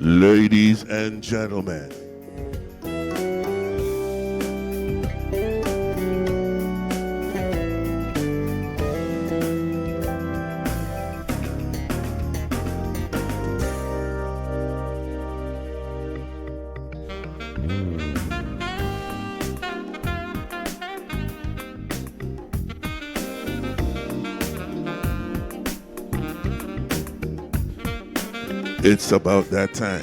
Ladies and gentlemen, it's about that time.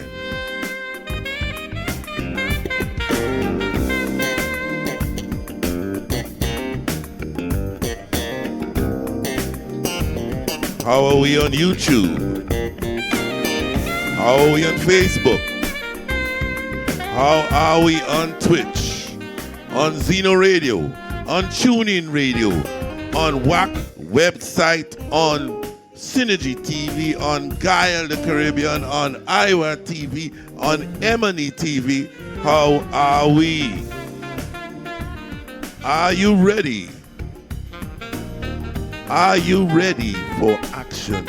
How are we on YouTube? How are we on Facebook? How are we on Twitch? On Zeno Radio? On TuneIn Radio? On WAC website? On Synergy TV? On Gaia the Caribbean? On Iowa TV? On Emily TV? How are we? Are you ready? Are you ready for action?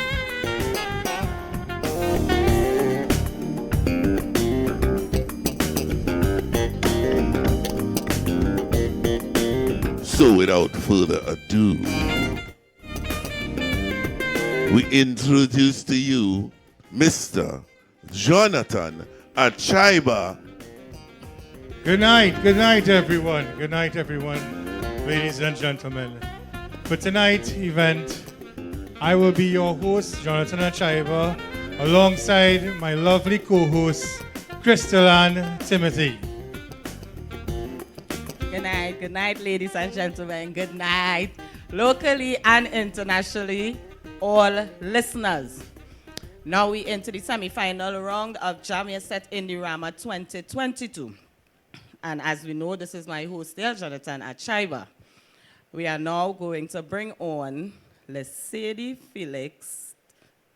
So without further ado, we introduce to you Mr. Jonathan Achaiba. Good night everyone. Good night everyone, ladies and gentlemen. For tonight's event, I will be your host, Jonathan Achaiba, alongside my lovely co-host, Crystal Ann Timothy. Good night, ladies and gentlemen. Good night, locally and internationally, all listeners. Now we into the semi-final round of Jam Your Set in the Rama 2022. And as we know, this is my host there, Jonathan Achaiba. We are now going to bring on Lesedi Felix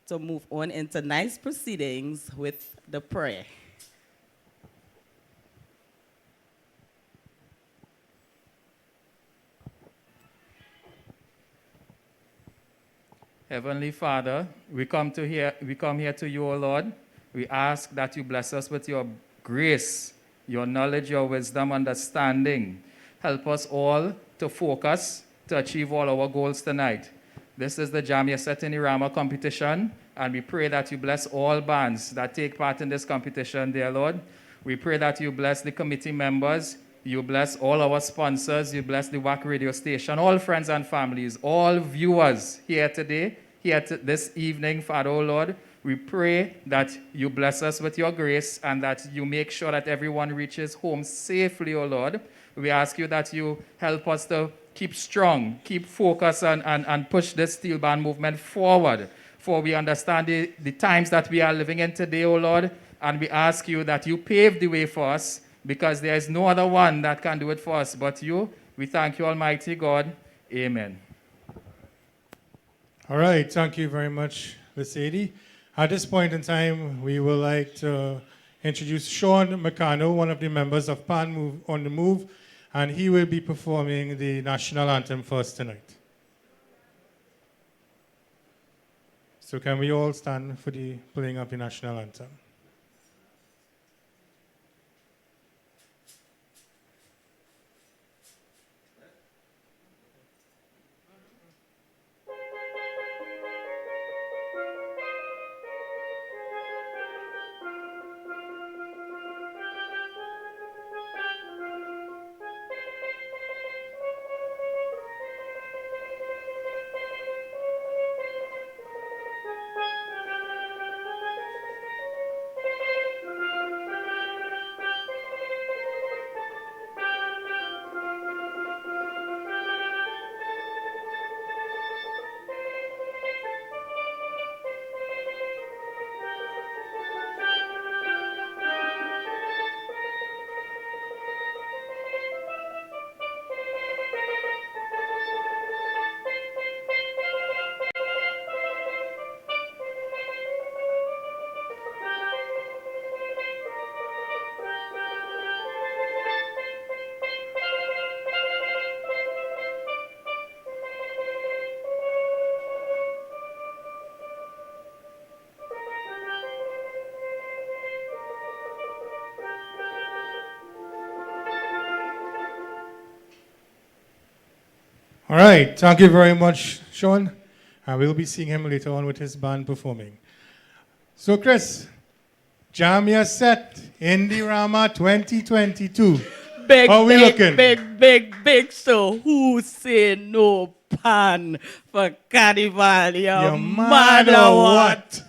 to move on into nice proceedings with the prayer. Heavenly Father, we come here to you, O Lord. We ask that you bless us with your grace, your knowledge, your wisdom, understanding. Help us all to focus to achieve all our goals tonight. This is the Jam Your Set in the Rama competition, and we pray that you bless all bands that take part in this competition, dear Lord. We pray that you bless the committee members, you bless all our sponsors, you bless the WAC radio station, all friends and families, all viewers here today, this evening, Father, oh Lord. We pray that you bless us with your grace and that you make sure that everyone reaches home safely, oh Lord. We ask you that you help us to keep strong, keep focused, and push this steel band movement forward. For we understand the times that we are living in today, O Lord, and we ask you that you pave the way for us, because there is no other one that can do it for us but you. We thank you, Almighty God. Amen. All right, thank you very much, Lesedi. At this point in time, we would like to introduce Sean McCannell, one of the members of Pan on the Move, and he will be performing the national anthem for us tonight. So can we all stand for the playing of the national anthem? All right, thank you very much, Sean. And we'll be seeing him later on with his band performing. So, Chris, jam your set in the Rama 2022. Big, How we big, looking? big show. Who say no pan for Carnival? You're mad or what?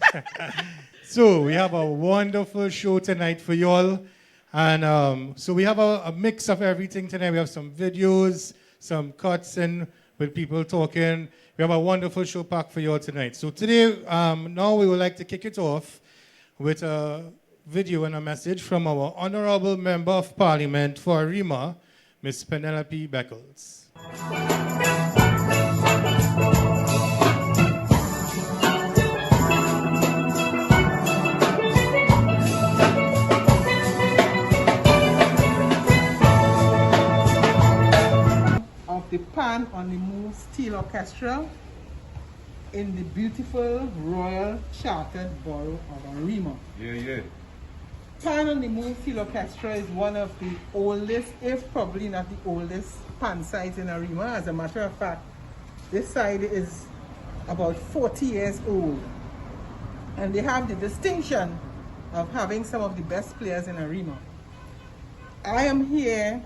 So, we have a wonderful show tonight for you all. And so we have a mix of everything tonight. We have some videos, some cuts in with people talking. We have a wonderful show packed for you all tonight. So today, now we would like to kick it off with a video and a message from our Honorable Member of Parliament for Rama, Ms. Penelope Beckles. The Pan on the Move Steel Orchestra in the beautiful Royal Chartered Borough of Arima. Yeah. Pan on the Move Steel Orchestra is one of the oldest, if probably not the oldest, pan sites in Arima. As a matter of fact, this side is about 40 years old. And they have the distinction of having some of the best players in Arima. I am here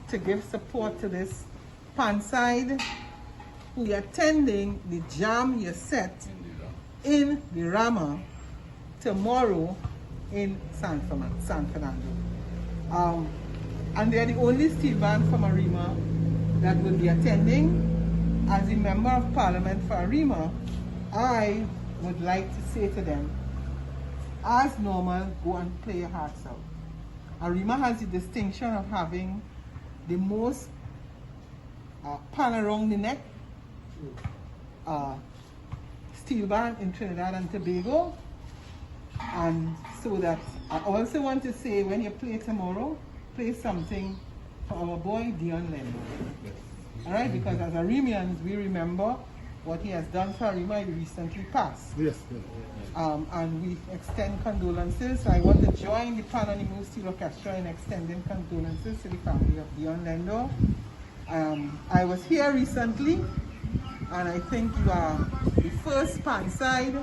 to give support to this pan side who are attending the Jam Your Set in the Rama tomorrow in San Fernando. And they're the only steel band from Arima that will be attending. As a member of Parliament for Arima, I would like to say to them, as normal, go and play your hearts out. Arima has the distinction of having the most pan around the neck steel band in Trinidad and Tobago. And so that I also want to say, when you play tomorrow, play something for our boy Dion Lendo. All right, because as Arimians, we remember what he has done for Arima. He recently passed. Yes. And we extend condolences. So I want to join the Pan on the Move Steel Orchestra in extending condolences to the family of Dion Lendo. I was here recently, and I think you are the first pan side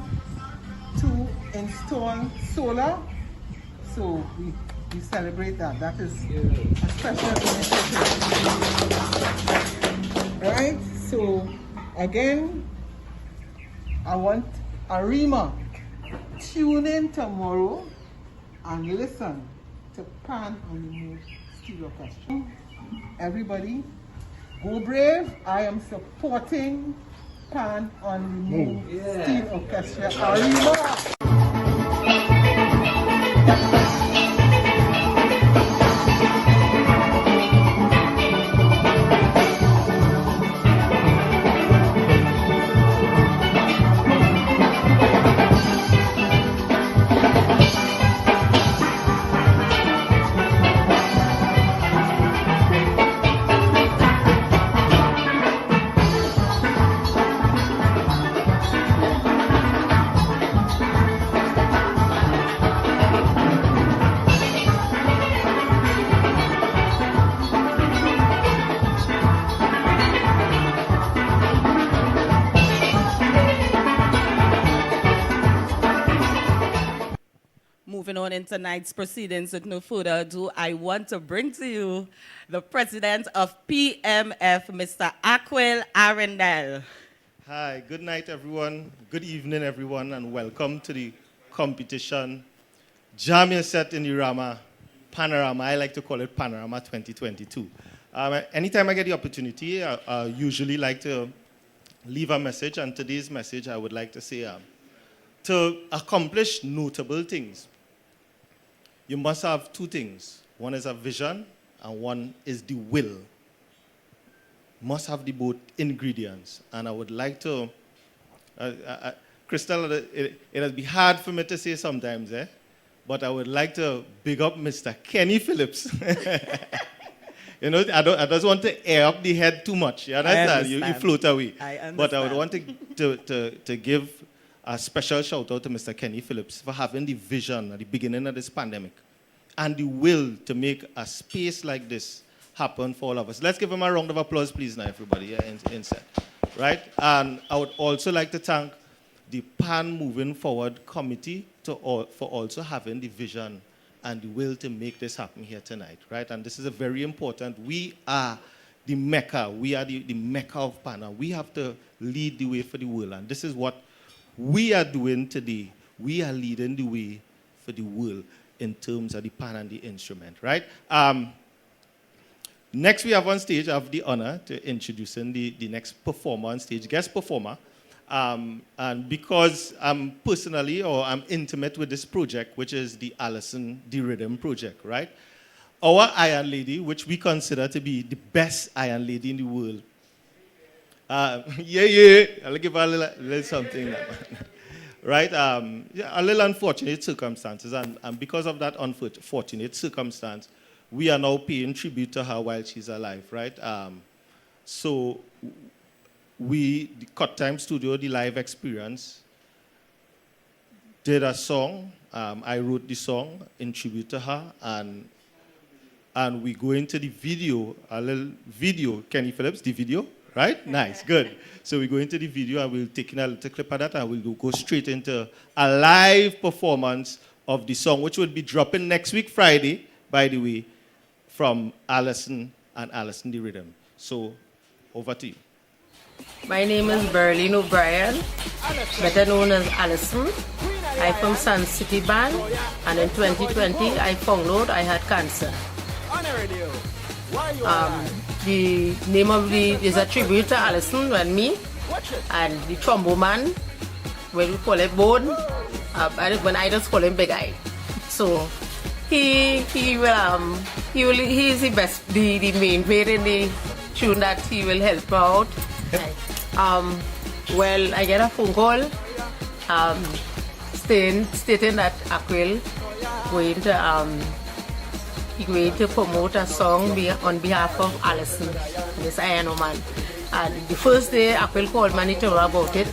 to install solar. So we celebrate that. That is a special initiative. Right? So again, I want Arima, tune in tomorrow and listen to Pan on the Move Steel Orchestra. Everybody, go brave. I am supporting Pan on the Move Steel Orchestra Arima. Moving on in tonight's proceedings, with no further ado, I want to bring to you the president of PMF, Mr. Aquil Arundel. Hi, good night, everyone. Good evening, everyone, and welcome to the competition. Jam Your Set in the Rama Panorama. I like to call it Panorama 2022. Anytime I get the opportunity, I usually like to leave a message, and today's message I would like to say, to accomplish notable things, you must have two things. One is a vision, and one is the will. Must have the both ingredients. And I would like to, Crystal, it'll be hard for me to say sometimes, but I would like to big up Mr. Kenny Phillips. You know, I don't want to air up the head too much. You understand? You float away. I understand. But I would want to give a special shout out to Mr. Kenny Phillips for having the vision at the beginning of this pandemic and the will to make a space like this happen for all of us. Let's give him a round of applause, please, now, everybody, in set. Right? And I would also like to thank the PAN Moving Forward Committee for also having the vision and the will to make this happen here tonight, right? And this is a very important. We are the Mecca. We are the Mecca of PAN. We have to lead the way for the world. And this is what we are doing today. We are leading the way for the world in terms of the PAN and the instrument, right? Next, we have on stage, I have the honor to introducing the next performer on stage, guest performer. And because I'm intimate with this project, which is the Alison, the Rhythm project, right? Our Iron Lady, which we consider to be the best Iron Lady in the world. I'll give her a little something. Right? A little unfortunate circumstances. And because of that unfortunate circumstance, we are now paying tribute to her while she's alive, right? So the Cut Time Studio, the live experience, did a song. I wrote the song in tribute to her, and we go into the video, a little video, Kenny Phillips, the video, right? Nice, good. So we go into the video, and we'll take in a little clip of that, and we'll go straight into a live performance of the song, which will be dropping next week, Friday, by the way, from Alison and Alison the Rhythm. So, over to you. My name is Berlin O'Brien, better known as Alison. I'm from Sun City Band, and in 2020 I found out I had cancer. The name of is a tribute to Alison and me, and the trombone man, when we call it Bone, when I just call him Big Eye. So he's the best, the main player in the tune that he will help out. Well, I get a phone call stating that Aquil going to promote a song on behalf of Alison, this Iron Man. And the first day Aquil called me and told me about it.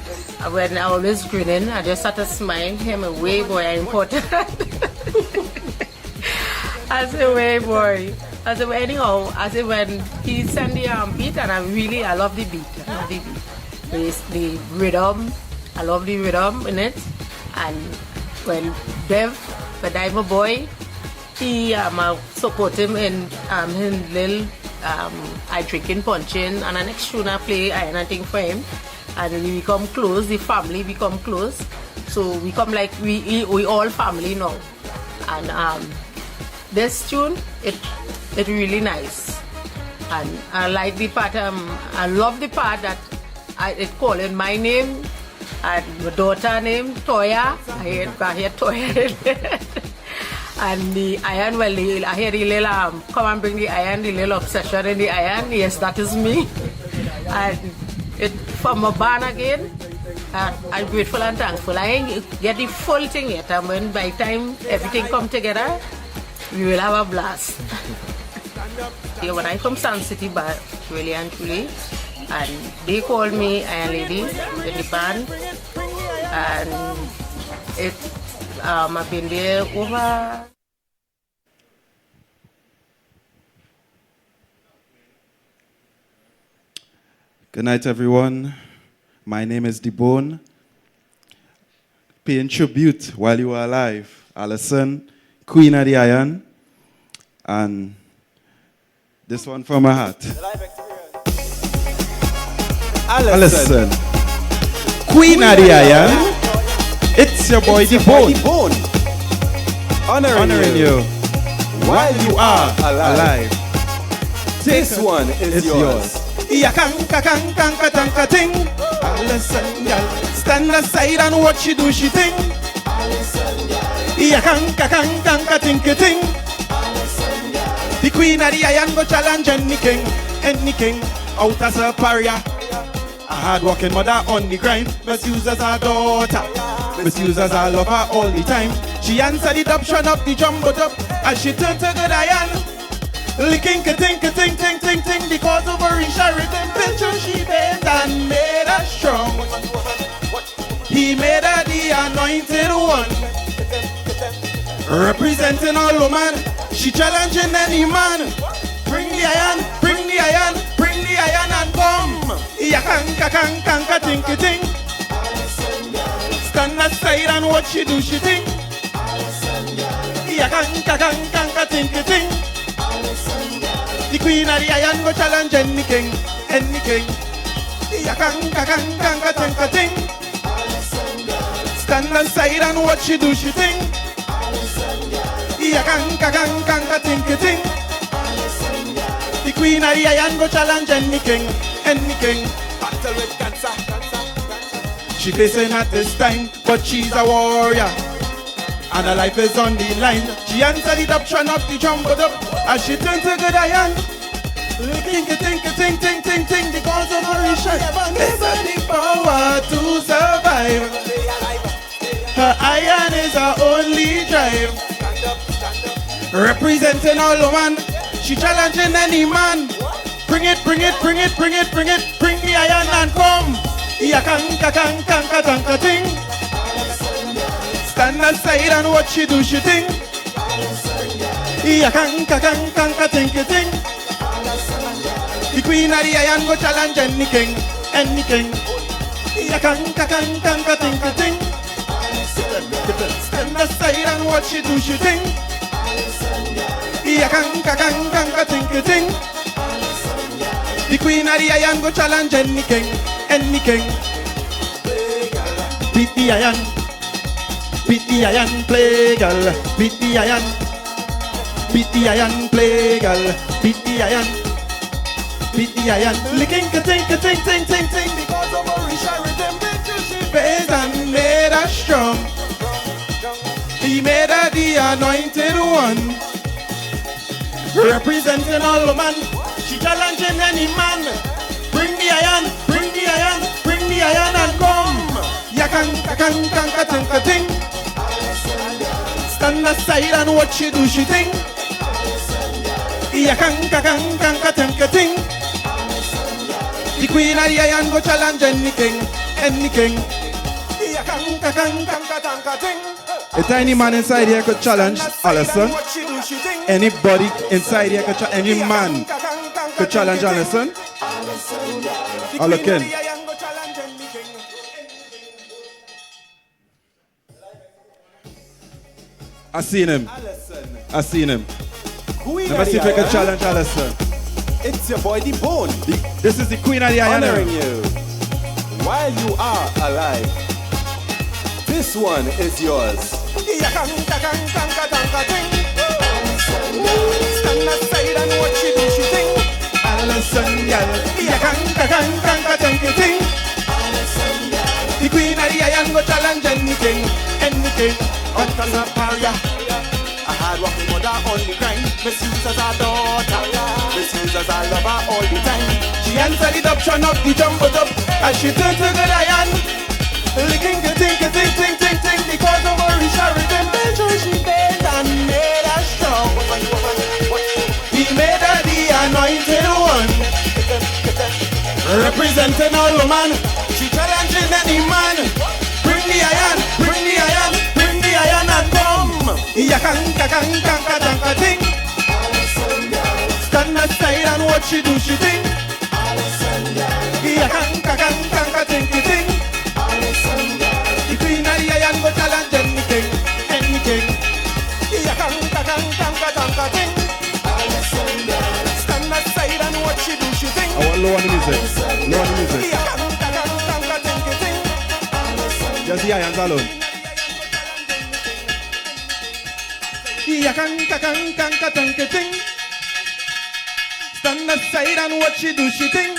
When I was grinning, I just started smiling him away, boy, I'm important. I said, way boy. I said, well, anyhow, I said, when he sent the beat, and I love the beat. I love the beat. The rhythm, I love the rhythm in it. And when I'm a boy, I support him in his little I drinking, punching, and the next tune I play, I thing for him. And we become close, the family become close. So we come like, we all family now. And this tune, it's really nice, and I like the part. I love the part that it calling my name and my daughter name Toya. I hear Toya, and the iron. Well, I hear the little come and bring the iron, the little obsession in the iron. Yes, that is me, and it from my band again. I'm grateful and thankful. I ain't get the full thing yet, and when by the time everything come together, we will have a blast. When I come Sun City Bar, really and truly, and they called me Iron Lady in the band, and I've been there over. Good night, everyone. My name is Debone. Paying tribute while you were alive, Alison, Queen of the Iron, and this one from my heart. Alison, Queen of the Iron, it's your boy Debone, honoring you while you are alive. This one is yours. Alison, girl, stand aside and watch she do she thing. Alison, ting. The Queen of the Iron go challenge any king out as a pariah. A hard-working mother on the grind, misuse as her daughter, misuse as her lover all the time. She answered the adoption of the jumbo top as she turned to good iron. Licking ting, because of her rhythm picture she bent and made her strong. He made her the anointed one, representing all woman. She challenging any man. Bring the iron, bring the iron, bring the iron and come. Yakanka tinky ting. Stand aside and watch she do she ting. Yakanka tinky ting. The queen of the iron go challenge any king, any king. Yakanka tinky ting. Stand aside and watch she do she ting. Yakanka tinky ting. The queen of the iron go challenge any king, any king. Battle with cancer. She facing at this time, but she's a warrior. And her life is on the line. She answered the option of the jumbo dub as she turned to good iron. Ting, the gods of Marisha never the power to survive. Her iron is her only drive. Representing all woman, she challenging any man. Bring it, bring the iron and come. Yakanka ting. Stand aside and watch she do she ting. Yakanka ting. The queen of the iron go challenge any king, any king. Yakanka ting. Stand aside and watch she do she ting. Yakanka ting. The queen of the iron go challenge any king, any king. Beat the iron, play girl. Beat the iron, play girl. Beat the iron, licking ting. Because of Marisha rhythm, she based and made her strong. He made her the anointed one, representing all woman. She challenging any man. Bring the iron and come. Yakanka ting. Stand aside and watch she do she ting. Yakanka ting. The queen of the iron go challenge any king, any king. Yakanka ting. A tiny man inside here could challenge Alison. Anybody inside here could challenge, any man could challenge Alison. I'll look in. I seen him. Let me see if I can challenge Alison. It's your boy, The Bone. This is the queen of the iron. Honoring you while you are alive. This one is yours. Stand aside and watch she do she ting. Alison, yakanka ting. The queen of the iron go challenge anything, anything. Uncle's a pariah, a hard-working mother on the grind. Misuse as a daughter, misuse as a lover all the time. She answered the option of the jumbo dub as she turned to the iron. Licking ting. Because of Marisha rhythm, she bent and made her strong. He made her the anointed one, representing all woman. She challenging any man. Bring the iron and come. Yakanka ting. Stand aside and watch she do she ting. Yakanka ting. The queen of the iron go challenge anything. Yakanka ting. Stand aside and watch she do she ting. I want low on the music. Just the irons alone. Yakanka ting. Stand aside and watch she do she ting.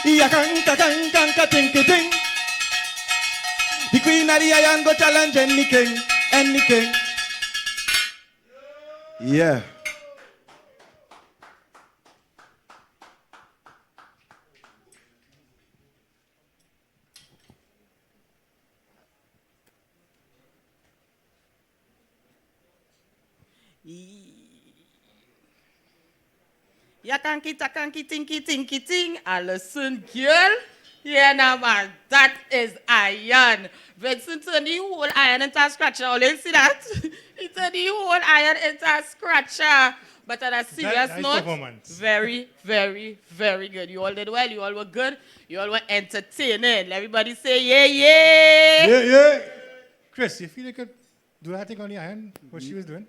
Yakanka ting. The queen of the iron go challenge any king. Yeah. Yakanki tinky ting. Alison girl. Yeah, now man, that is iron. Vincent turned the whole iron into a scratcher. You see that? He turned the whole iron into a scratcher. But on a serious nice note, performance. very, very, very good. You all did well. You all were good. You all were entertaining. Everybody say, yeah, yeah. Yeah, yeah. Chris, you feel you could do that thing on the iron, what she was doing?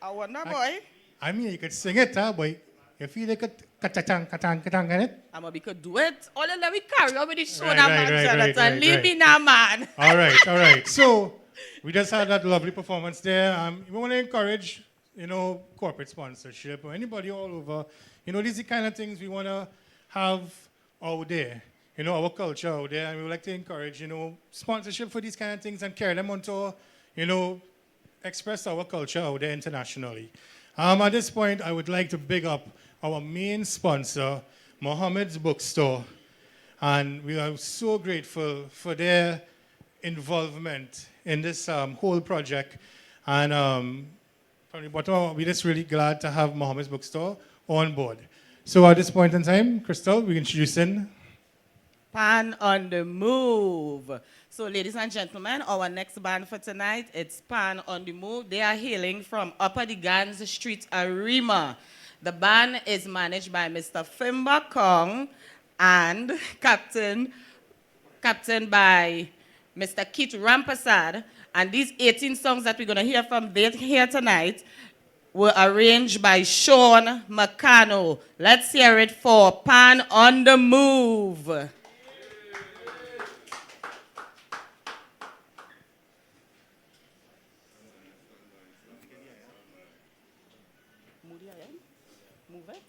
I wonder, boy. I mean, you could sing it, huh, boy. You feel you could katang, katang, katang, in it? I'm we could do it. All let me carry on with the show Right, now, right, man. right, Jonathan. right, Leave right. me now, man. All right, all right. So we just had that lovely performance there. We want to encourage, corporate sponsorship or anybody all over. These are the kind of things we want to have out there. Our culture out there, and we would like to encourage, sponsorship for these kind of things and carry them on to, express our culture out there internationally. At this point, I would like to big up our main sponsor, Mohammed's Bookstore, and we are so grateful for their involvement in this whole project. And from the bottom, we're just really glad to have Mohammed's Bookstore on board. So at this point in time, Crystal, we're introducing Pan on the Move. So, ladies and gentlemen, our next band for tonight, it's Pan on the Move. They are hailing from Upper the Gans Street, Rama. The band is managed by Mr. Fimba Kong and captained by Mr. Keith Rampasad. And these 18 songs that we're going to hear from here tonight were arranged by Sean McCano. Let's hear it for Pan on the Move. Move it.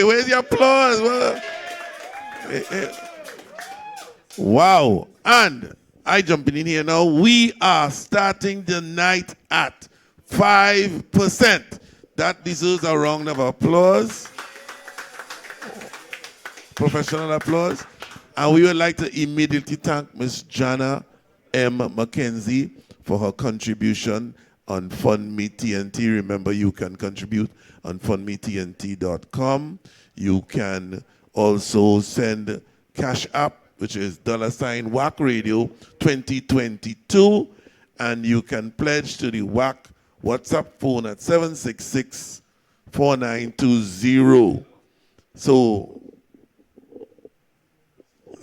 where's the applause? Wow. And I jumping in here now. We are starting the night at 5%. That deserves a round of applause. Professional applause. And we would like to immediately thank Miss Jana M. McKenzie for her contribution on FundMe TNT. Remember, you can contribute on fundmetnt.com. You can also send Cash App, which is $WAC Radio 2022. And you can pledge to the WAC WhatsApp phone at 766-4920. So,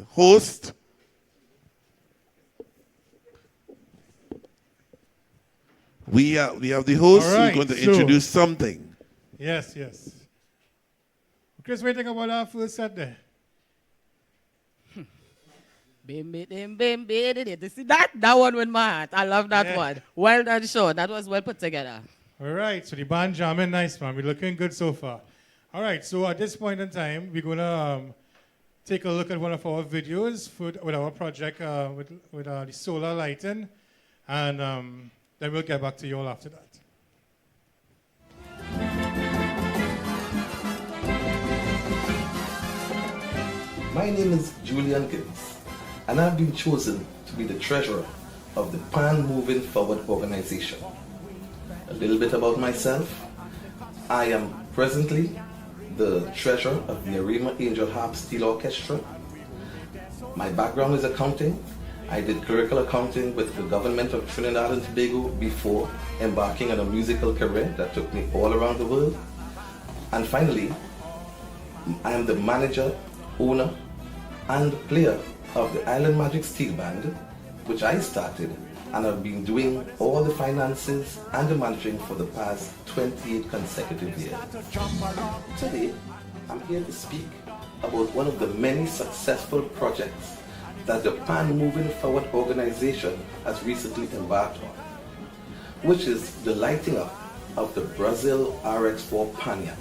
host, we have the host All right, who's going to introduce something. Yes. Chris, what do you think about our first set there? See that one with my heart. I love that one. Well done, Sean. That was well put together. All right, so the band jamming nice, man. We're looking good so far. All right, so at this point in time, we're going to take a look at one of our videos with our project with the solar lighting, and then we'll get back to you all after that. My name is Julian Gibbs, and I've been chosen to be the treasurer of the Pan Moving Forward organization. A little bit about myself. I am presently the treasurer of the Rama Angel Harp Steel Orchestra. My background is accounting. I did clerical accounting with the government of Trinidad and Tobago before embarking on a musical career that took me all around the world. And finally, I am the manager, owner, and player of the Island Magic Steel Band, which I started and have been doing all the finances and the managing for the past 28 consecutive years. Today, I'm here to speak about one of the many successful projects that the Pan Moving Forward organization has recently embarked on, which is the lighting up of the Brazil RX4 Panyard.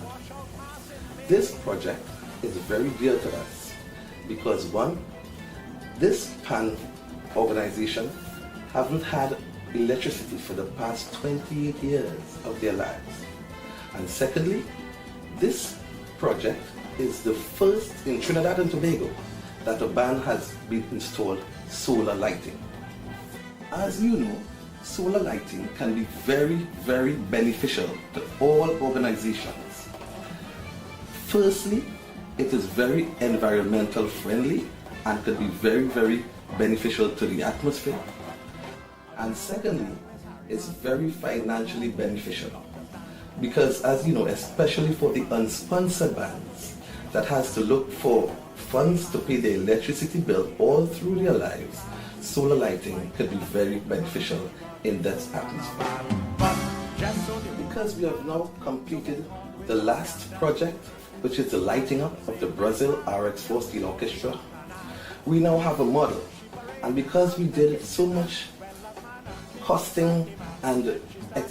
This project is very dear to us because one, this Pan organization haven't had electricity for the past 28 years of their lives. And secondly, this project is the first in Trinidad and Tobago that a band has been installed solar lighting. As you know, solar lighting can be very, very beneficial to all organizations. Firstly, it is very environmental friendly and can be very, very beneficial to the atmosphere. And secondly, it's very financially beneficial because, as you know, especially for the unsponsored bands that has to look for funds to pay their electricity bill all through their lives, solar lighting could be very beneficial in that atmosphere. Because we have now completed the last project, which is the lighting up of the Brazil RX4 Steel Orchestra, we now have a model. And because we did so much costing and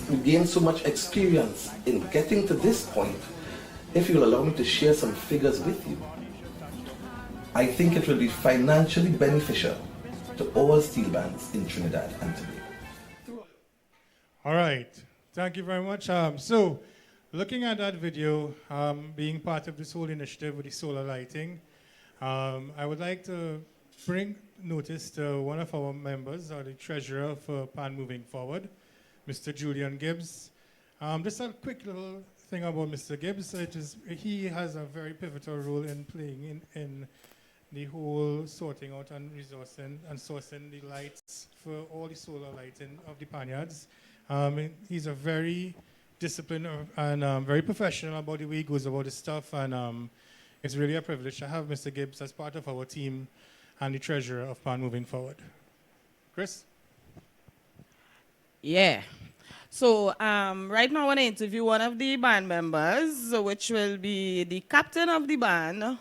we gained so much experience in getting to this point, if you'll allow me to share some figures with you, I think it will be financially beneficial to all steel bands in Trinidad and Tobago. All right, thank you very much. So, looking at that video, being part of this whole initiative with the solar lighting, I would like to bring notice to one of our members, or the treasurer for Pan Moving Forward, Mr. Julian Gibbs. Just a quick little thing about Mr. Gibbs. He has a very pivotal role in playing in the whole sorting out and resourcing and sourcing the lights for all the solar lighting of the Panyards. He's a very disciplined and very professional about the way he goes about his stuff, and it's really a privilege to have Mr. Gibbs as part of our team and the treasurer of Pan Moving Forward. Chris? Yeah. So right now I want to interview one of the band members, which will be the captain of the band,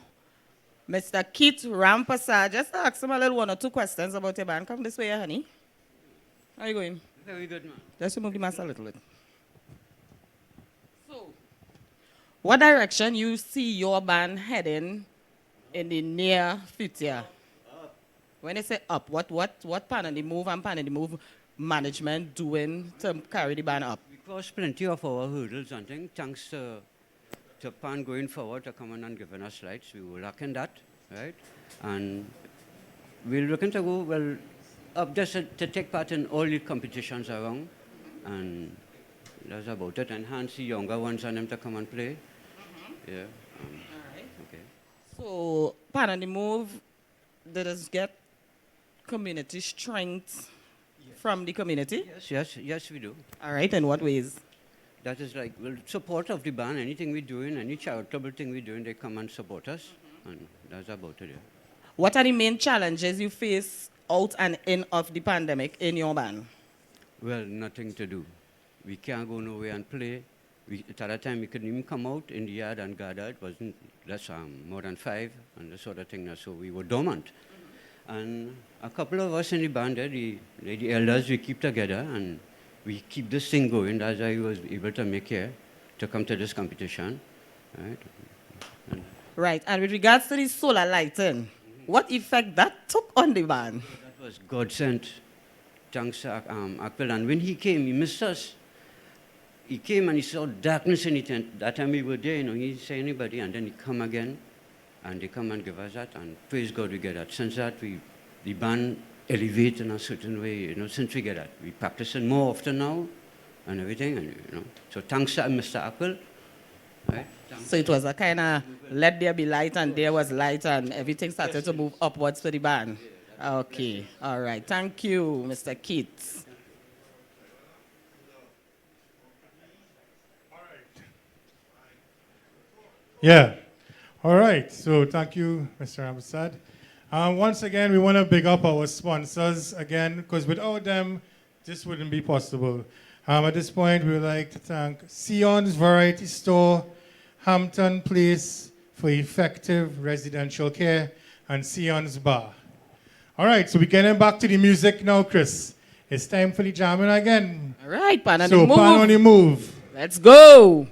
Mr. Keith Rampasa. Just ask him a little one or two questions about your band. Come this way, honey. How are you going? Very good, man. Just remove the mask a little bit. So, What direction you see your band heading in the near future? When they say up, what Pan on the Move and Pan on the Move management doing to carry the band up? We crossed plenty of our hurdles and things. Thanks to Pan going forward to come on and giving us lights. We were lacking that, right? And we're looking to go, well, up just to take part in all the competitions around. And that's about it. Enhance the younger ones and them to come and play. Yeah. All right. Okay. So, Pan on the Move, did us get community strength from the community? Yes, we do. All right, in what ways? That is like, well, support of the band, anything we're doing, any charitable thing we're doing, they come and support us. And that's about it, yeah. What are the main challenges you face out and in of the pandemic in your band? Well, nothing to do. We can't go nowhere and play. At that time, we couldn't even come out in the yard and gather. It wasn't less more than 5 and that sort of thing. So we were dormant. And a couple of us in the band, the elders, we keep together and we keep this thing going. That's why I was able to make here to come to this competition. Right. Right. And with regards to the solar lighting, what effect that took on the band? That was God sent. Thanks to Akpel. And when he came, he missed us. He came and he saw darkness in the tent. That time we were there, he didn't say anybody. And then he come again, and they come and give us that. And praise God, we get that. Since that, the band elevate in a certain way. Since we get that, we practice it more often now, and everything. And so thanks to Mr. Apple. Right? So it was a kind of let there be light, and there was light, and everything started to move upwards for the band. Okay, all right. Thank you, Mr. Keats. Yeah. All right. So thank you, Mr. Amistad. Once again, we want to big up our sponsors again, because without them, this wouldn't be possible. At this point, we would like to thank Sion's Variety Store, Hampton Place for effective residential care, and Sion's Bar. All right, so we're getting back to the music now, Chris. It's time for the jamming again. All right, Pan on the Move. So, Pan on the Move. Let's go.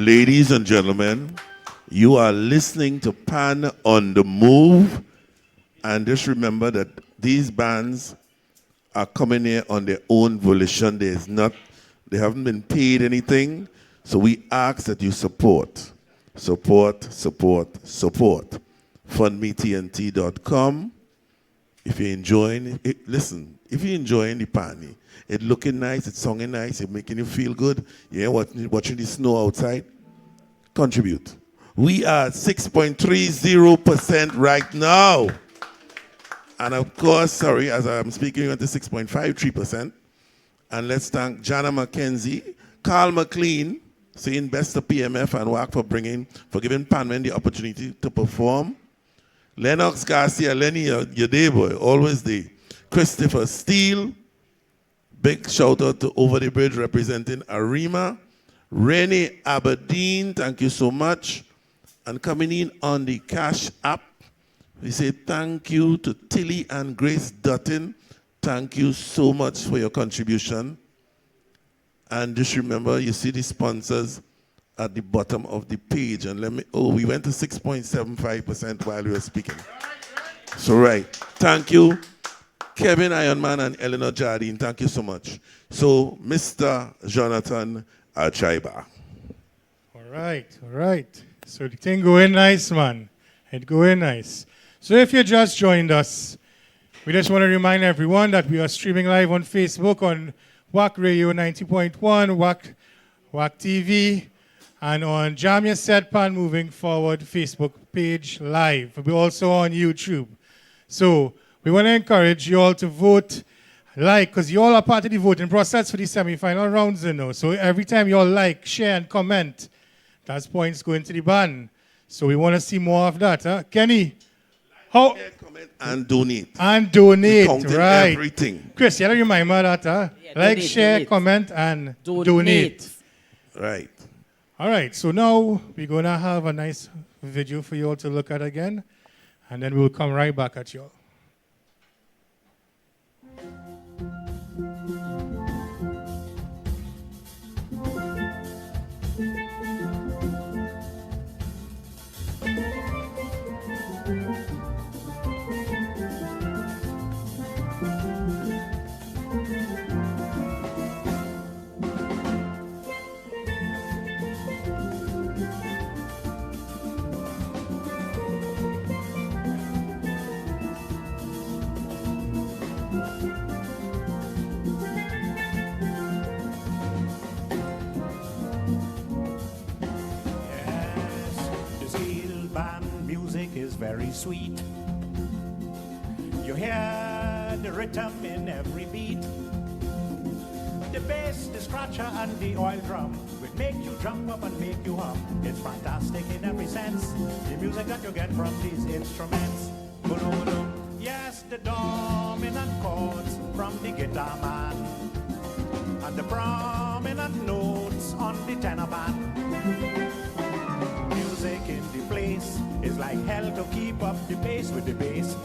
Ladies and gentlemen, you are listening to Pan on the Move. And just remember that these bands are coming here on their own volition. They haven't been paid anything. So we ask that you support. Support, support, support. FundMeTNT.com. If you're enjoying it, listen, if you're enjoying the party, it's looking nice, it's sounding nice, it's making you feel good, you're watching the snow outside, contribute. We are at 6.30% right now. And of course, sorry, as I'm speaking, we went to 6.53%. And let's thank Jana McKenzie, Carl McLean, saying best to PMF and WAC for giving Panman the opportunity to perform. Lennox Garcia, Lenny, your day boy, always there. Christopher Steele, big shout out to Over the Bridge representing Arima. Renee Aberdeen, thank you so much. And coming in on the Cash App, we say thank you to Tilly and Grace Dutton. Thank you so much for your contribution. And just remember, you see the sponsors at the bottom of the page. And we went to 6.75% while we were speaking. So right, thank you. Kevin Ironman and Eleanor Jardine, thank you so much. So, Mr. Jonathan Achaiba. All right. So the thing going nice, man. It going nice. So if you just joined us, we just want to remind everyone that we are streaming live on Facebook on WAC Radio 90.1, WAC TV, and on Jam Your Set Pan Moving Forward Facebook page live. We're also on YouTube. So we want to encourage you all to vote, because you all are part of the voting process for the semi-final rounds, you know. So every time you all like, share, and comment, that's points going to the band. So we want to see more of that. Huh? Kenny? How? Comment and donate. And donate, right. Everything. Chris, you have to remind me of that. Huh? Yeah, like, donate, share, donate. comment, and donate. Right. All right, so now we're going to have a nice video for you all to look at again, and then we'll come right back at you all. Very sweet. You hear the rhythm in every beat. The bass, the scratcher, and the oil drum will make you jump up and make you hum. It's fantastic in every sense, the music that you get from these instruments. Yes, the dominant chords from the guitar man, and the prominent notes on the tenor band. Music in the place is like hell to keep up the pace with the bass.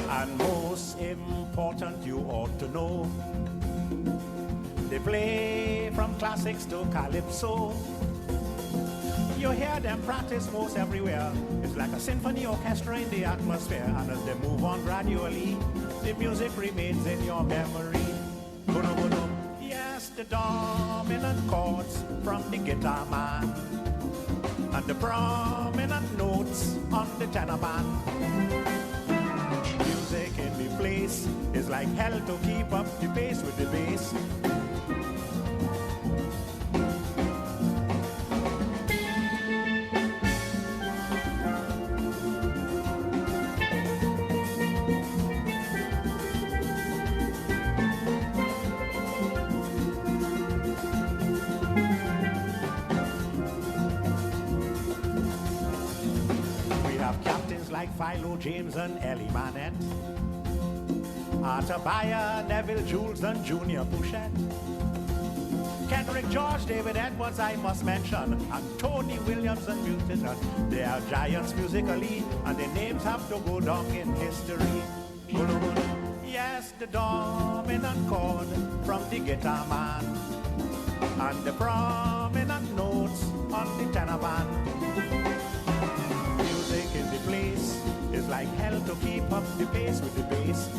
And most important, you ought to know, they play from classics to calypso. You hear them practice most everywhere. It's like a symphony orchestra in the atmosphere. And as they move on gradually, the music remains in your memory. Yes, the dominant chords from the guitar man, and the prominent notes on the tenor band. Music in the place is like hell to keep up the pace with the bass. Philo, James, and Ellie Manette. Arthur Bayer, Neville Jules, and Junior Bouchette. Kendrick, George, David Edwards, I must mention, and Tony Williams and Newton. They are giants musically, and their names have to go down in history. Yes, the dominant chord from the guitar man, and the prominent notes on the tenor band. Music in the place is like hell to keep up the pace with the bass.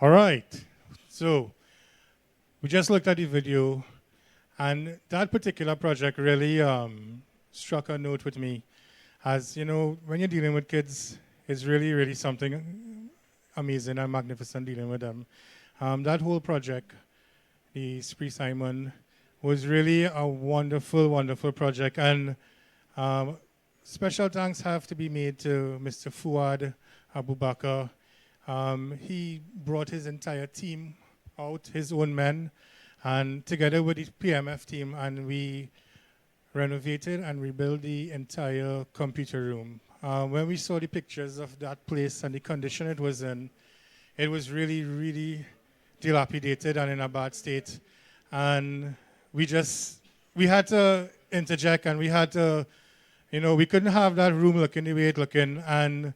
All right. So we just looked at the video, and that particular project really struck a note with me. As you know, when you're dealing with kids, it's really, really something amazing and magnificent dealing with them. That whole project, the Spree Simon, was really a wonderful, wonderful project. And special thanks have to be made to Mr. Fuad Abubakar. He brought his entire team out, his own men, and together with the PMF team, and we renovated and rebuilt the entire computer room. When we saw the pictures of that place and the condition it was in, it was really, really dilapidated and in a bad state. And we had to interject, and we had to, we couldn't have that room looking the way it looking and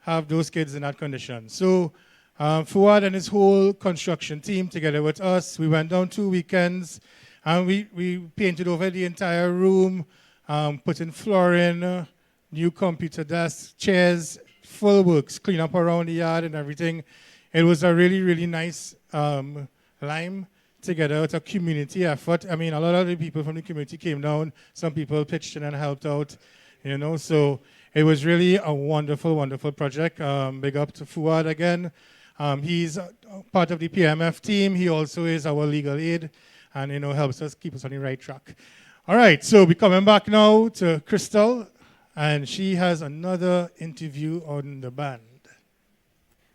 have those kids in that condition. So Fuad and his whole construction team, together with us, we went down 2 weekends, and we painted over the entire room, put in flooring, new computer desks, chairs, full works, clean up around the yard and everything. It was a really, really nice lime together. It's a community effort. I mean, a lot of the people from the community came down. Some people pitched in and helped out, So it was really a wonderful, wonderful project. Big up to Fuad again. He's part of the PMF team. He also is our legal aid and, helps us keep us on the right track. All right, so we're coming back now to Crystal, and she has another interview on the band.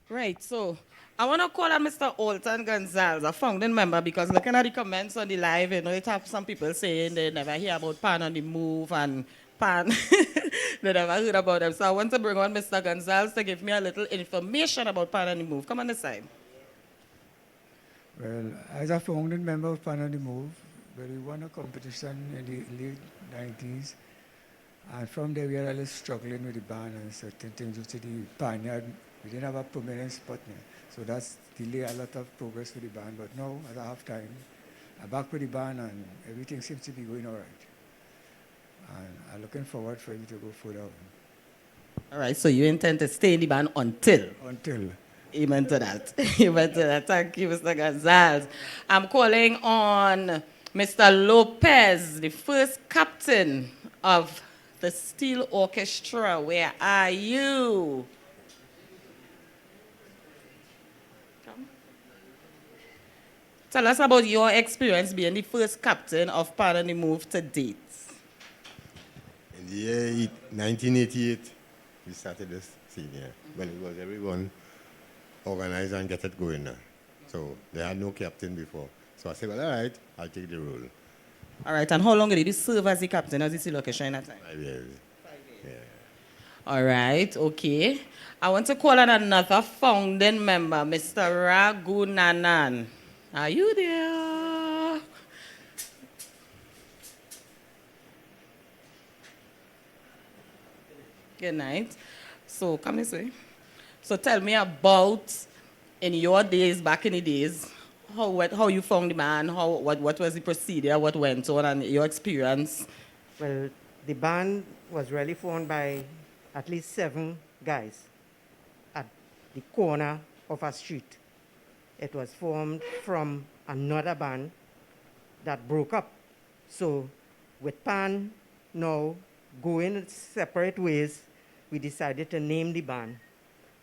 Right, so I want to call on Mr. Alton Gonzalez, a founding member, because looking at the comments on the live, it have some people saying they never hear about Pan on the Move and Pan. They never heard about them. So I want to bring on Mr. Gonzalez to give me a little information about Pan on the Move. Come on this side. Well, as a founding member of Pan on the Move, we won a competition in the late 90s. And from there, we were really struggling with the band and certain things due to the Panyard. We didn't have a permanent spot there. So that's delayed a lot of progress for the band. But now, as I have time, I'm back with the band and everything seems to be going all right. And I'm looking forward for you to go further on. All right, so you intend to stay in the band until? Until. Amen to that. Amen to that. Thank you, Mr. Gonzalez. I'm calling on Mr. Lopez, the first captain of the Steel Orchestra. Where are you? Come. Tell us about your experience being the first captain of Pan on the Move to date. In the year 1988, we started this senior when it was everyone organized and get it going now. So they had no captain before. So I said, well, all right, I'll take the role. All right, and how long did you serve as the captain of the Steel Orchestra in that time? 5 years. 5 years. Yeah. All right, okay. I want to call on another founding member, Mr. Ragunanan. Are you there? Good night. So, come this way. So, tell me about, in your days, back in the days, how you found the band, what was the procedure, what went on, and your experience? Well, the band was really formed by at least 7 guys at the corner of a street. It was formed from another band that broke up. So with Pan now going separate ways, we decided to name the band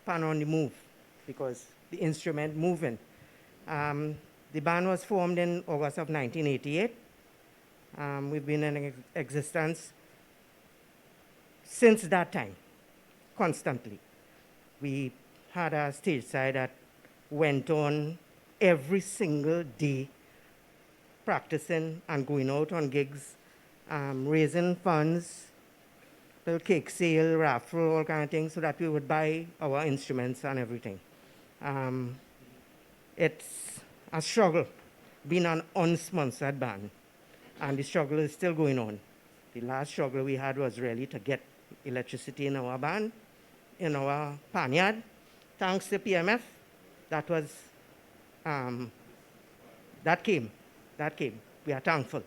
Pan on the Move because the instrument moving. The band was formed in August of 1988. We've been in existence since that time, constantly. We had a stage side that went on every single day, practicing and going out on gigs, raising funds little cake sale, raffle, all kind of things, so that we would buy our instruments and everything. It's a struggle, being an unsponsored band, and the struggle is still going on. The last struggle we had was really to get electricity in our band, in our panyard. Thanks to PMF, that was, that came. We are thankful.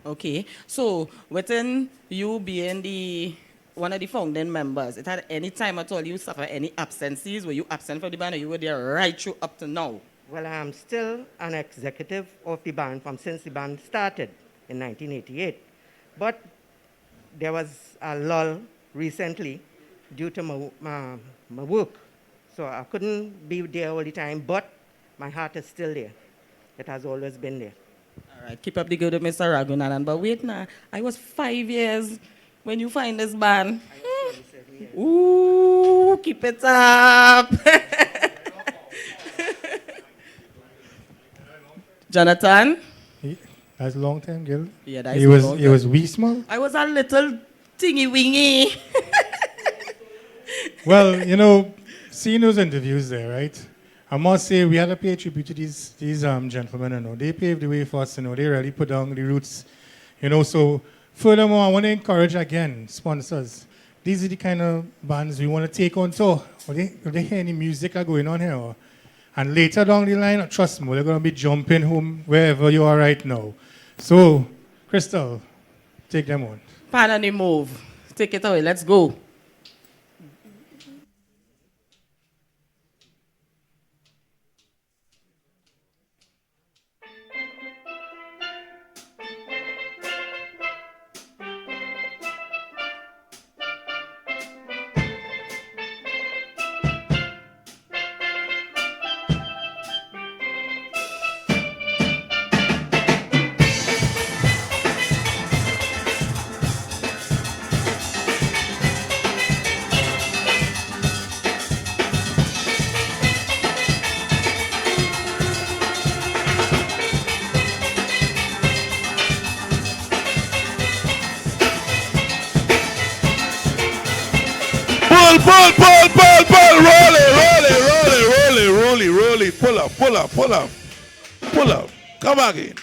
Okay, so within you being one of the founding members, it had any time at all you suffer any absences? Were you absent from the band, or you were there right through up to now? Well, I'm still an executive of the band since the band started in 1988. But there was a lull recently due to my work. So I couldn't be there all the time, but my heart is still there. It has always been there. All right, keep up the good with Mr. Raghunanan. But wait now, I was 5 years when you find this band. Ooh, keep it up. Jonathan? That's a long time, Gil. Yeah, that's he was wee small. I was a little tingy wingy. Well, you know, seeing those interviews there, right? I must say we had to pay tribute to these gentlemen. You know, they paved the way for us. You know, they really put down the roots. You know, so furthermore, I want to encourage again sponsors. These are the kind of bands we want to take on tour. If they hear any music going on here, and later down the line, trust me, they're going to be jumping home wherever you are right now. So, Crystal, take them on. Pan on the move. Take it away. Let's go. Roll it. Pull up. Come again.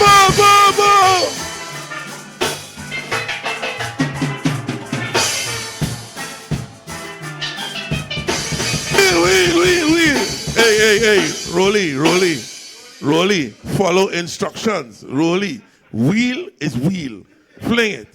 More. Wheel. Hey. Rolly. Follow instructions. Rolly. Wheel is wheel. Fling it.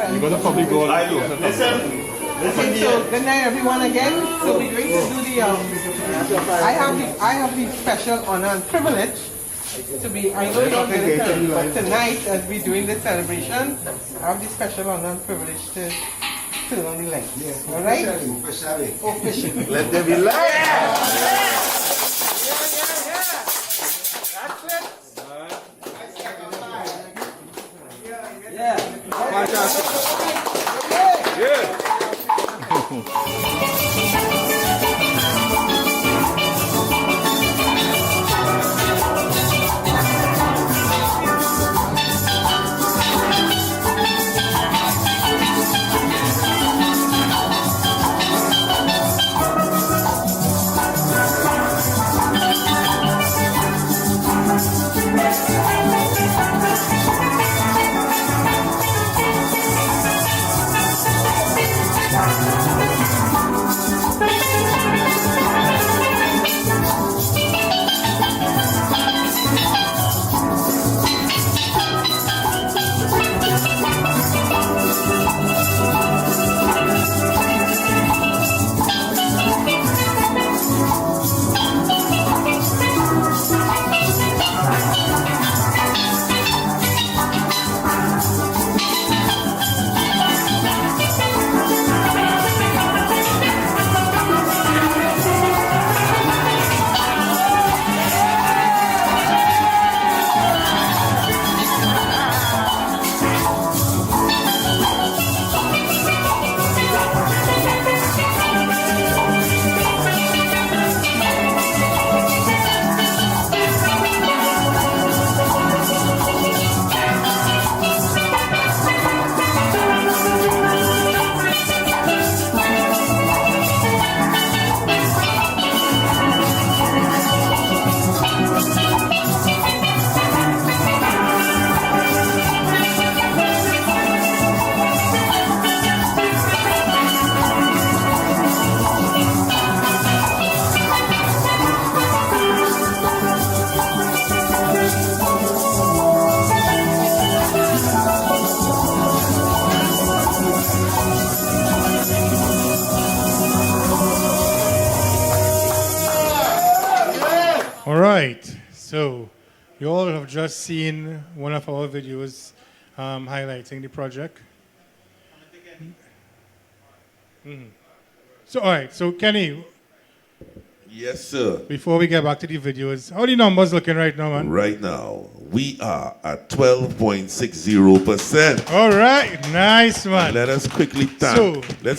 You're going to probably go on. Listen, so good night everyone again. So we're going to do the I have the special honor and privilege to be, I know you don't get it early, but tonight as we're doing this celebration, I have the special honor and privilege to turn on the lights. Yes. Alright? Officially. Let there be light. You all have just seen one of our videos highlighting the project. So, all right, so Kenny. Yes, sir. Before we get back to the videos, how are the numbers looking right now, man? Right now, we are at 12.60%. All right, nice, man. And let's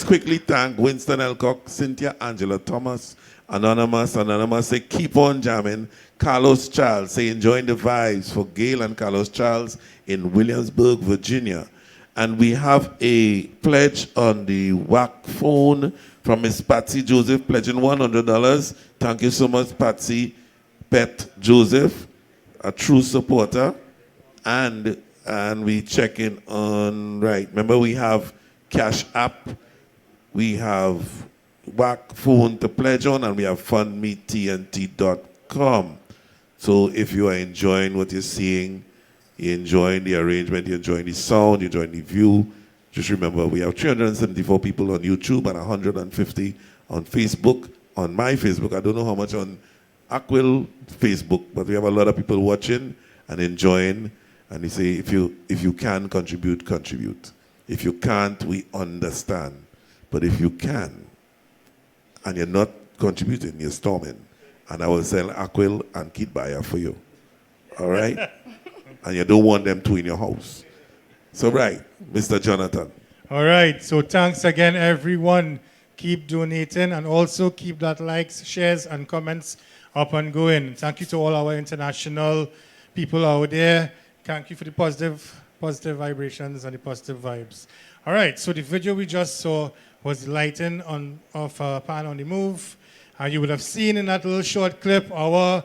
quickly thank Winston Elcock, Cynthia Angela Thomas, Anonymous say keep on jamming. Carlos Charles say enjoying the vibes for Gail and Carlos Charles in Williamsburg, Virginia. And we have a pledge on the WAC phone from Miss Patsy Joseph pledging $100. Thank you so much, Patsy Pet Joseph, a true supporter. And we check in on, right, remember we have Cash App, we have WAC phone to pledge on, and we have fundmetnt.com. So if you are enjoying what you're seeing, you're enjoying the arrangement, you're enjoying the sound, you're enjoying the view, just remember we have 374 people on YouTube and 150 on Facebook. On my Facebook, I don't know how much on Aquil Facebook, but we have a lot of people watching and enjoying. And they say, if you can contribute, contribute. If you can't, we understand. But if you can, and you're not contributing, you're storming. And I will sell Aquil and Kid Buyer for you. All right? And you don't want them two in your house. So, right, Mr. Jonathan. All right, so thanks again, everyone. Keep donating and also keep that likes, shares, and comments up and going. Thank you to all our international people out there. Thank you for the positive vibrations and the positive vibes. All right, so the video we just saw was the lighting of Pan on the Move. And you would have seen in that little short clip our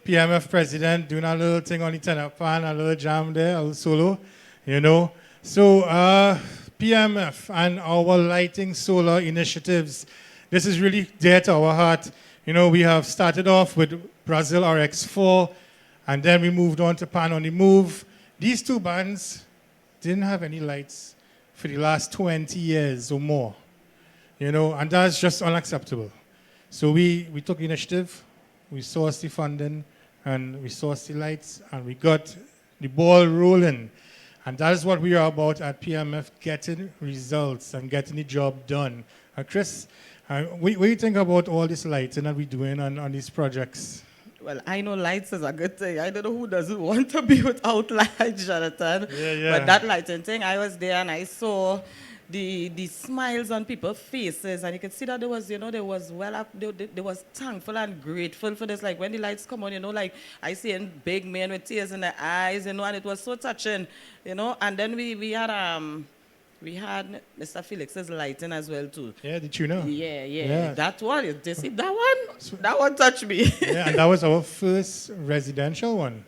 PMF president doing a little thing on the tenor pan, a little jam there, a little solo, you know. So PMF and our lighting solar initiatives, this is really dear to our heart. You know, we have started off with Brazil RX4, and then we moved on to Pan on the Move. These two bands didn't have any lights for the last 20 years or more, you know, and that's just unacceptable. So we took initiative, we sourced the funding, and we sourced the lights, and we got the ball rolling. And that is what we are about at PMF, getting results and getting the job done. Chris, what do you think about all this lighting that we're doing on these projects? Well, I know lights is a good thing. I don't know who doesn't want to be without lights, Jonathan. Yeah. But that lighting thing, I was there and I saw the smiles on people's faces, and you could see that there was, you know, they was thankful and grateful for this. Like when the lights come on, you know, like I see big men with tears in their eyes, you know, and it was so touching, you know. And then we had Mr. Felix's lighting as well too. Yeah, the tuner. Yeah. That one, you see that one? That one touched me. Yeah, and that was our first residential one.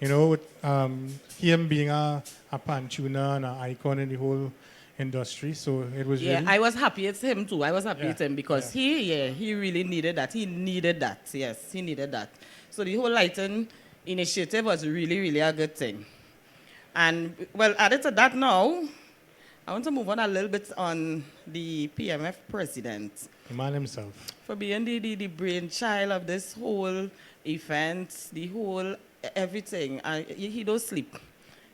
You know, with him being a pan tuner and an icon in the whole industry, so it was really... I was happy it's him too. I was happy it's him because he really needed that. He needed that. Yes, he needed that. So the whole lighting initiative was really, really a good thing. And, well, added to that now, I want to move on a little bit on the PMF president. The man himself. For being the brainchild of this whole event, the whole everything. He don't sleep.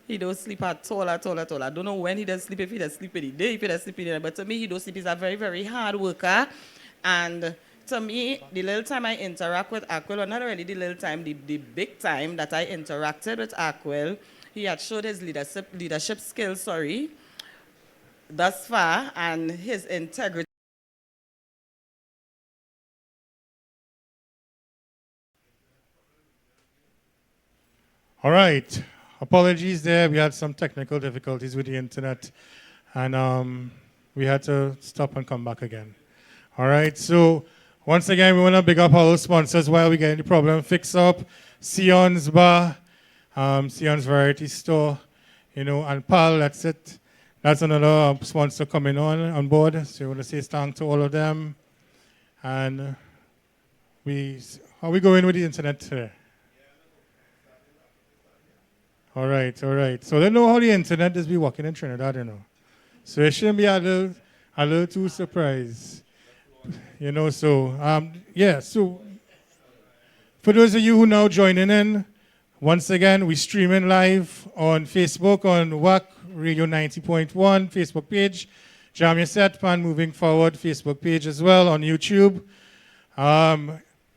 He don't sleep at all. I don't know when he does sleep, if he does sleep in the day, if he does sleep in the night. But to me, he don't sleep. He's a very, very hard worker. And to me, the little time I interact with Aquil, or not really the little time, the big time that I interacted with Aquil, he had showed his leadership skills, thus far, and his integrity. All right. Apologies there. We had some technical difficulties with the internet, and we had to stop and come back again. All right. So once again, we want to big up all sponsors while we get the problem fixed up. Sion's Bar, Sion's Variety Store, you know, and PAL, that's it. That's another sponsor coming on board. So we want to say thanks to all of them. And how are we going with the internet today? All right. So they know how the internet is be working in Trinidad, you know. So it shouldn't be a little too surprised. You know, so, so for those of you who now joining in, Once again, we're streaming live on Facebook on WAC Radio 90.1 Facebook page. Jam Your Set, Pan Moving Forward Facebook page as well on YouTube.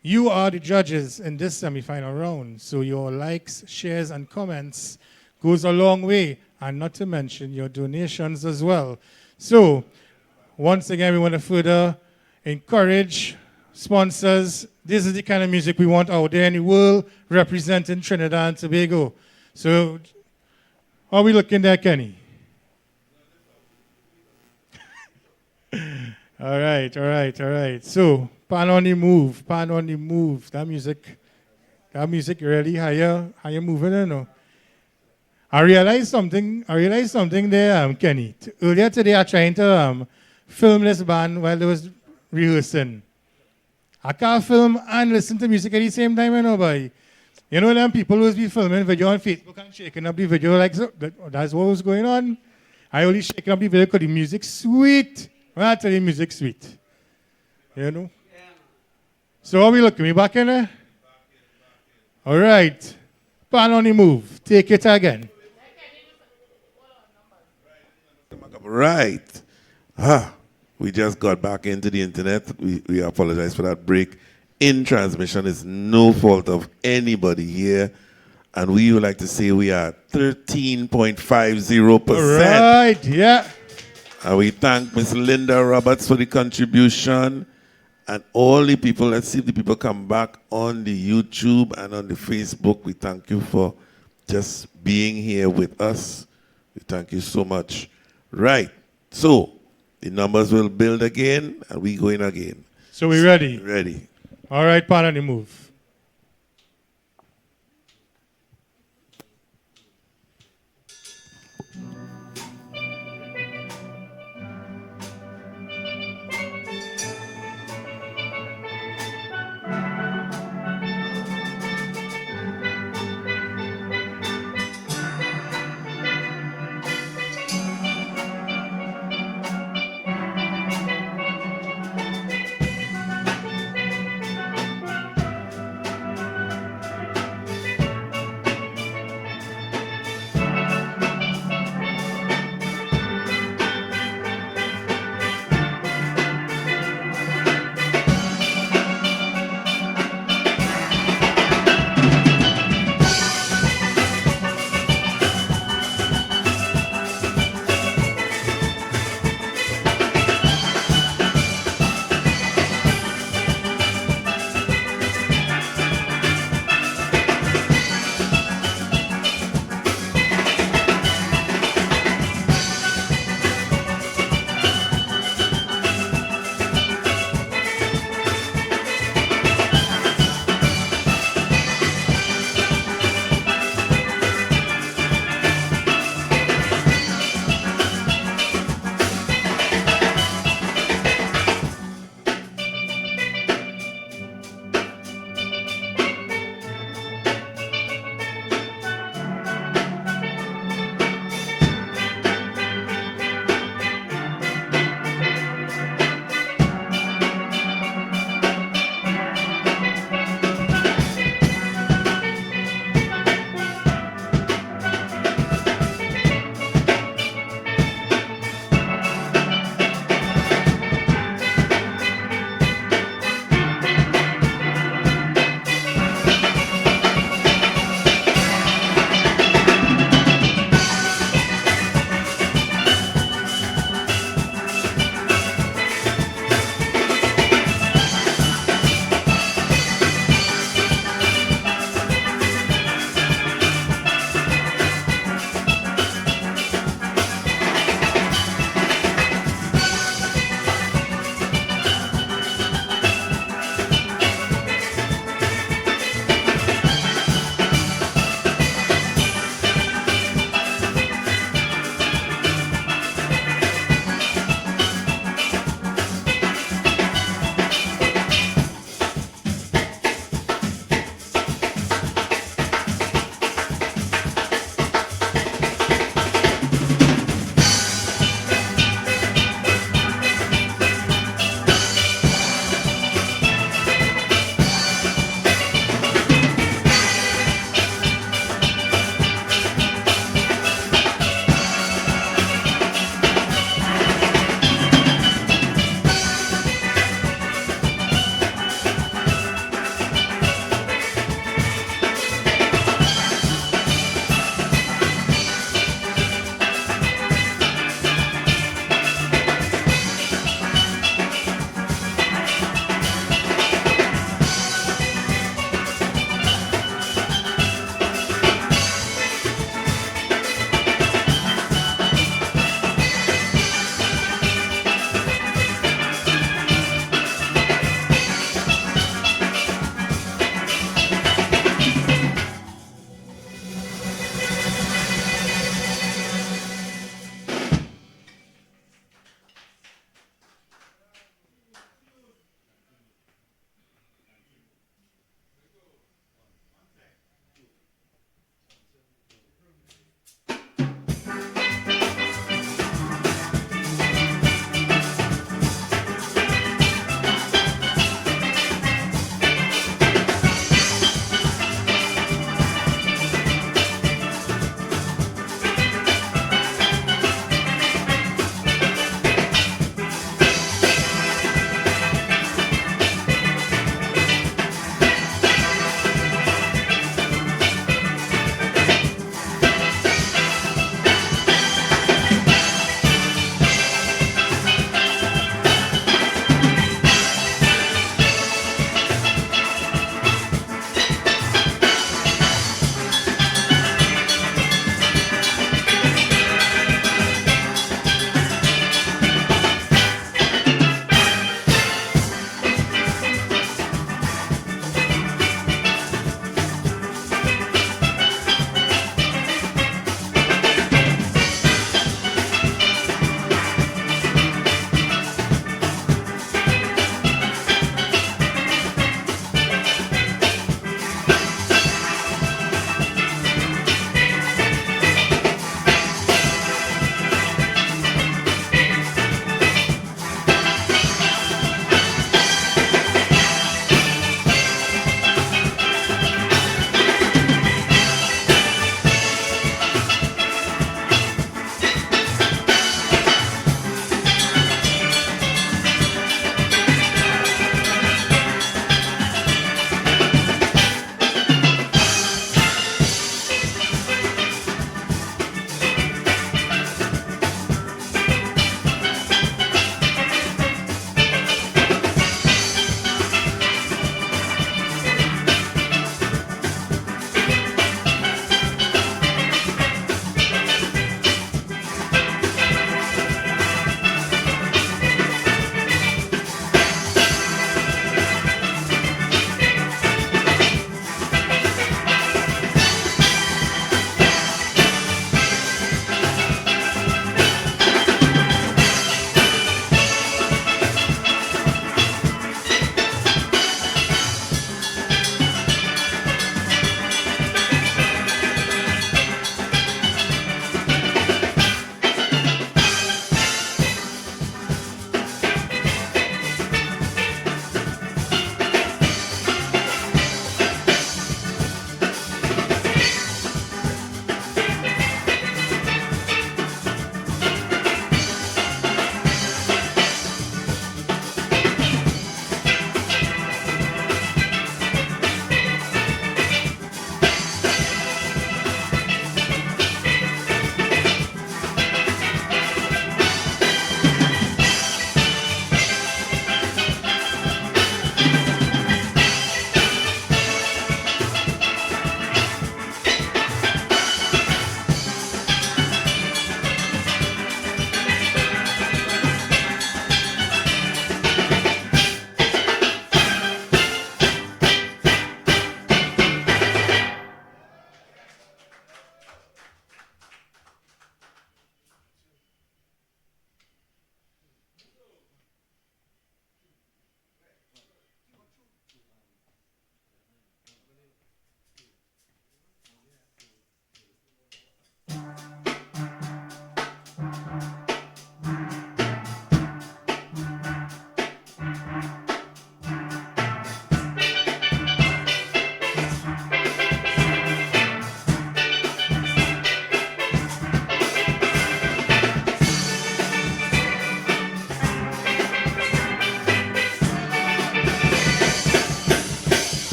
You are the judges in this semi-final round, so your likes, shares, and comments goes a long way, and not to mention your donations as well. So, once again, we want to further encourage sponsors. This is the kind of music we want out there in the world, representing Trinidad and Tobago. So, how are we looking there, Kenny? All right. So, pan on the move. That music really how you moving, you know. I realized something there, Kenny. Earlier today, I tried to film this band while they was rehearsing. I can't film and listen to music at the same time, you know, boy. You know them people who be filming video on Facebook and shaking up the video like so. That's what was going on. I only shaking up the video because the music's sweet. When I tell you music's sweet. You know? So are we looking? We back in there? All right. Pan on the move. Take it again. Right. We just got back into the internet. We apologize for that break in transmission. It's no fault of anybody here. And we would like to say we are 13.50%. Right, yeah. And we thank Miss Linda Roberts for the contribution. And all the people, let's see if the people come back on the YouTube and on the Facebook. We thank you for just being here with us. We thank you so much. Right. So, the numbers will build again, and we going again. So we ready? Ready. All right, pan on the move.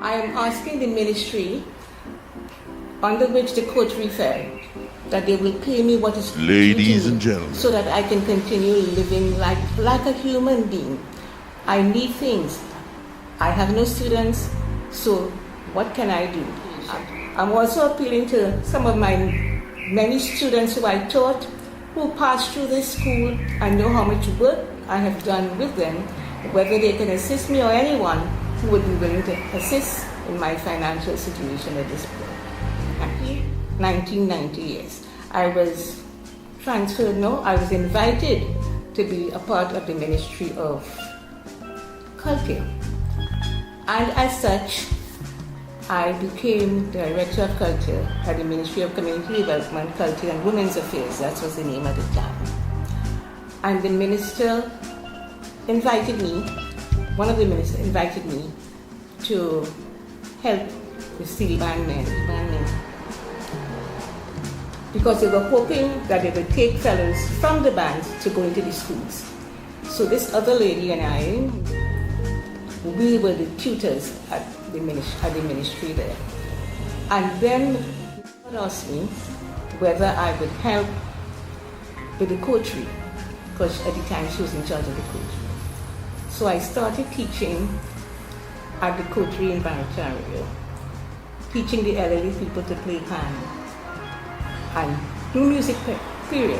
I am asking the ministry under which the coterie fell that they will pay me what is due Ladies to me and gentlemen. so that I can continue living like a human being. I need things. I have no students, so what can I do? I'm also appealing to some of my many students who I taught, who passed through this school and know how much work I have done with them, whether they can assist me or anyone who would be willing to assist in my financial situation at this point. 1990 years. I was transferred, I was invited to be a part of the Ministry of Culture. And as such, I became Director of Culture at the Ministry of Community Development, Culture and Women's Affairs. That was the name at the time. And the minister invited me, one of the ministers invited me to help the steel bandmen, because they were hoping that they would take fellows from the bands to go into the schools. So this other lady and I, we were the tutors at the ministry there. And then God asked me whether I would help with the coterie, because at the time she was in charge of the coterie. So I started teaching at the coterie in Barataria, teaching the elderly people to play pan and do music, period.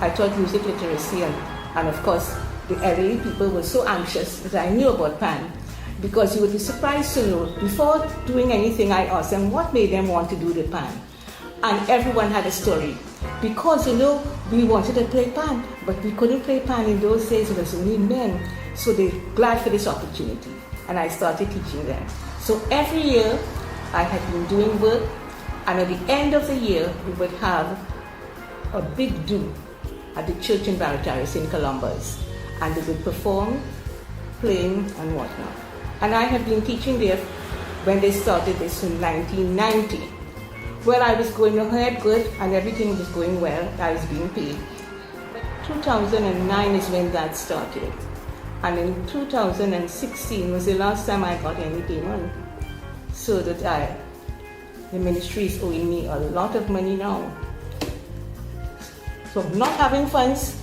I taught music literacy and of course the elderly people were so anxious that I knew about pan, because you would be surprised to know, before doing anything I asked them what made them want to do the pan. And everyone had a story. Because we wanted to play pan, but we couldn't play pan in those days, it was only men. So they're glad for this opportunity. And I started teaching them. So every year I had been doing work, and at the end of the year we would have a big do at the church in Barataria, St. Columba's. And they would perform, playing and whatnot. And I have been teaching there when they started this in 1990. Well, I was going ahead good and everything was going well. I was being paid. But 2009 is when that started. And in 2016 was the last time I got any payment. So that the ministry is owing me a lot of money now. So not having funds,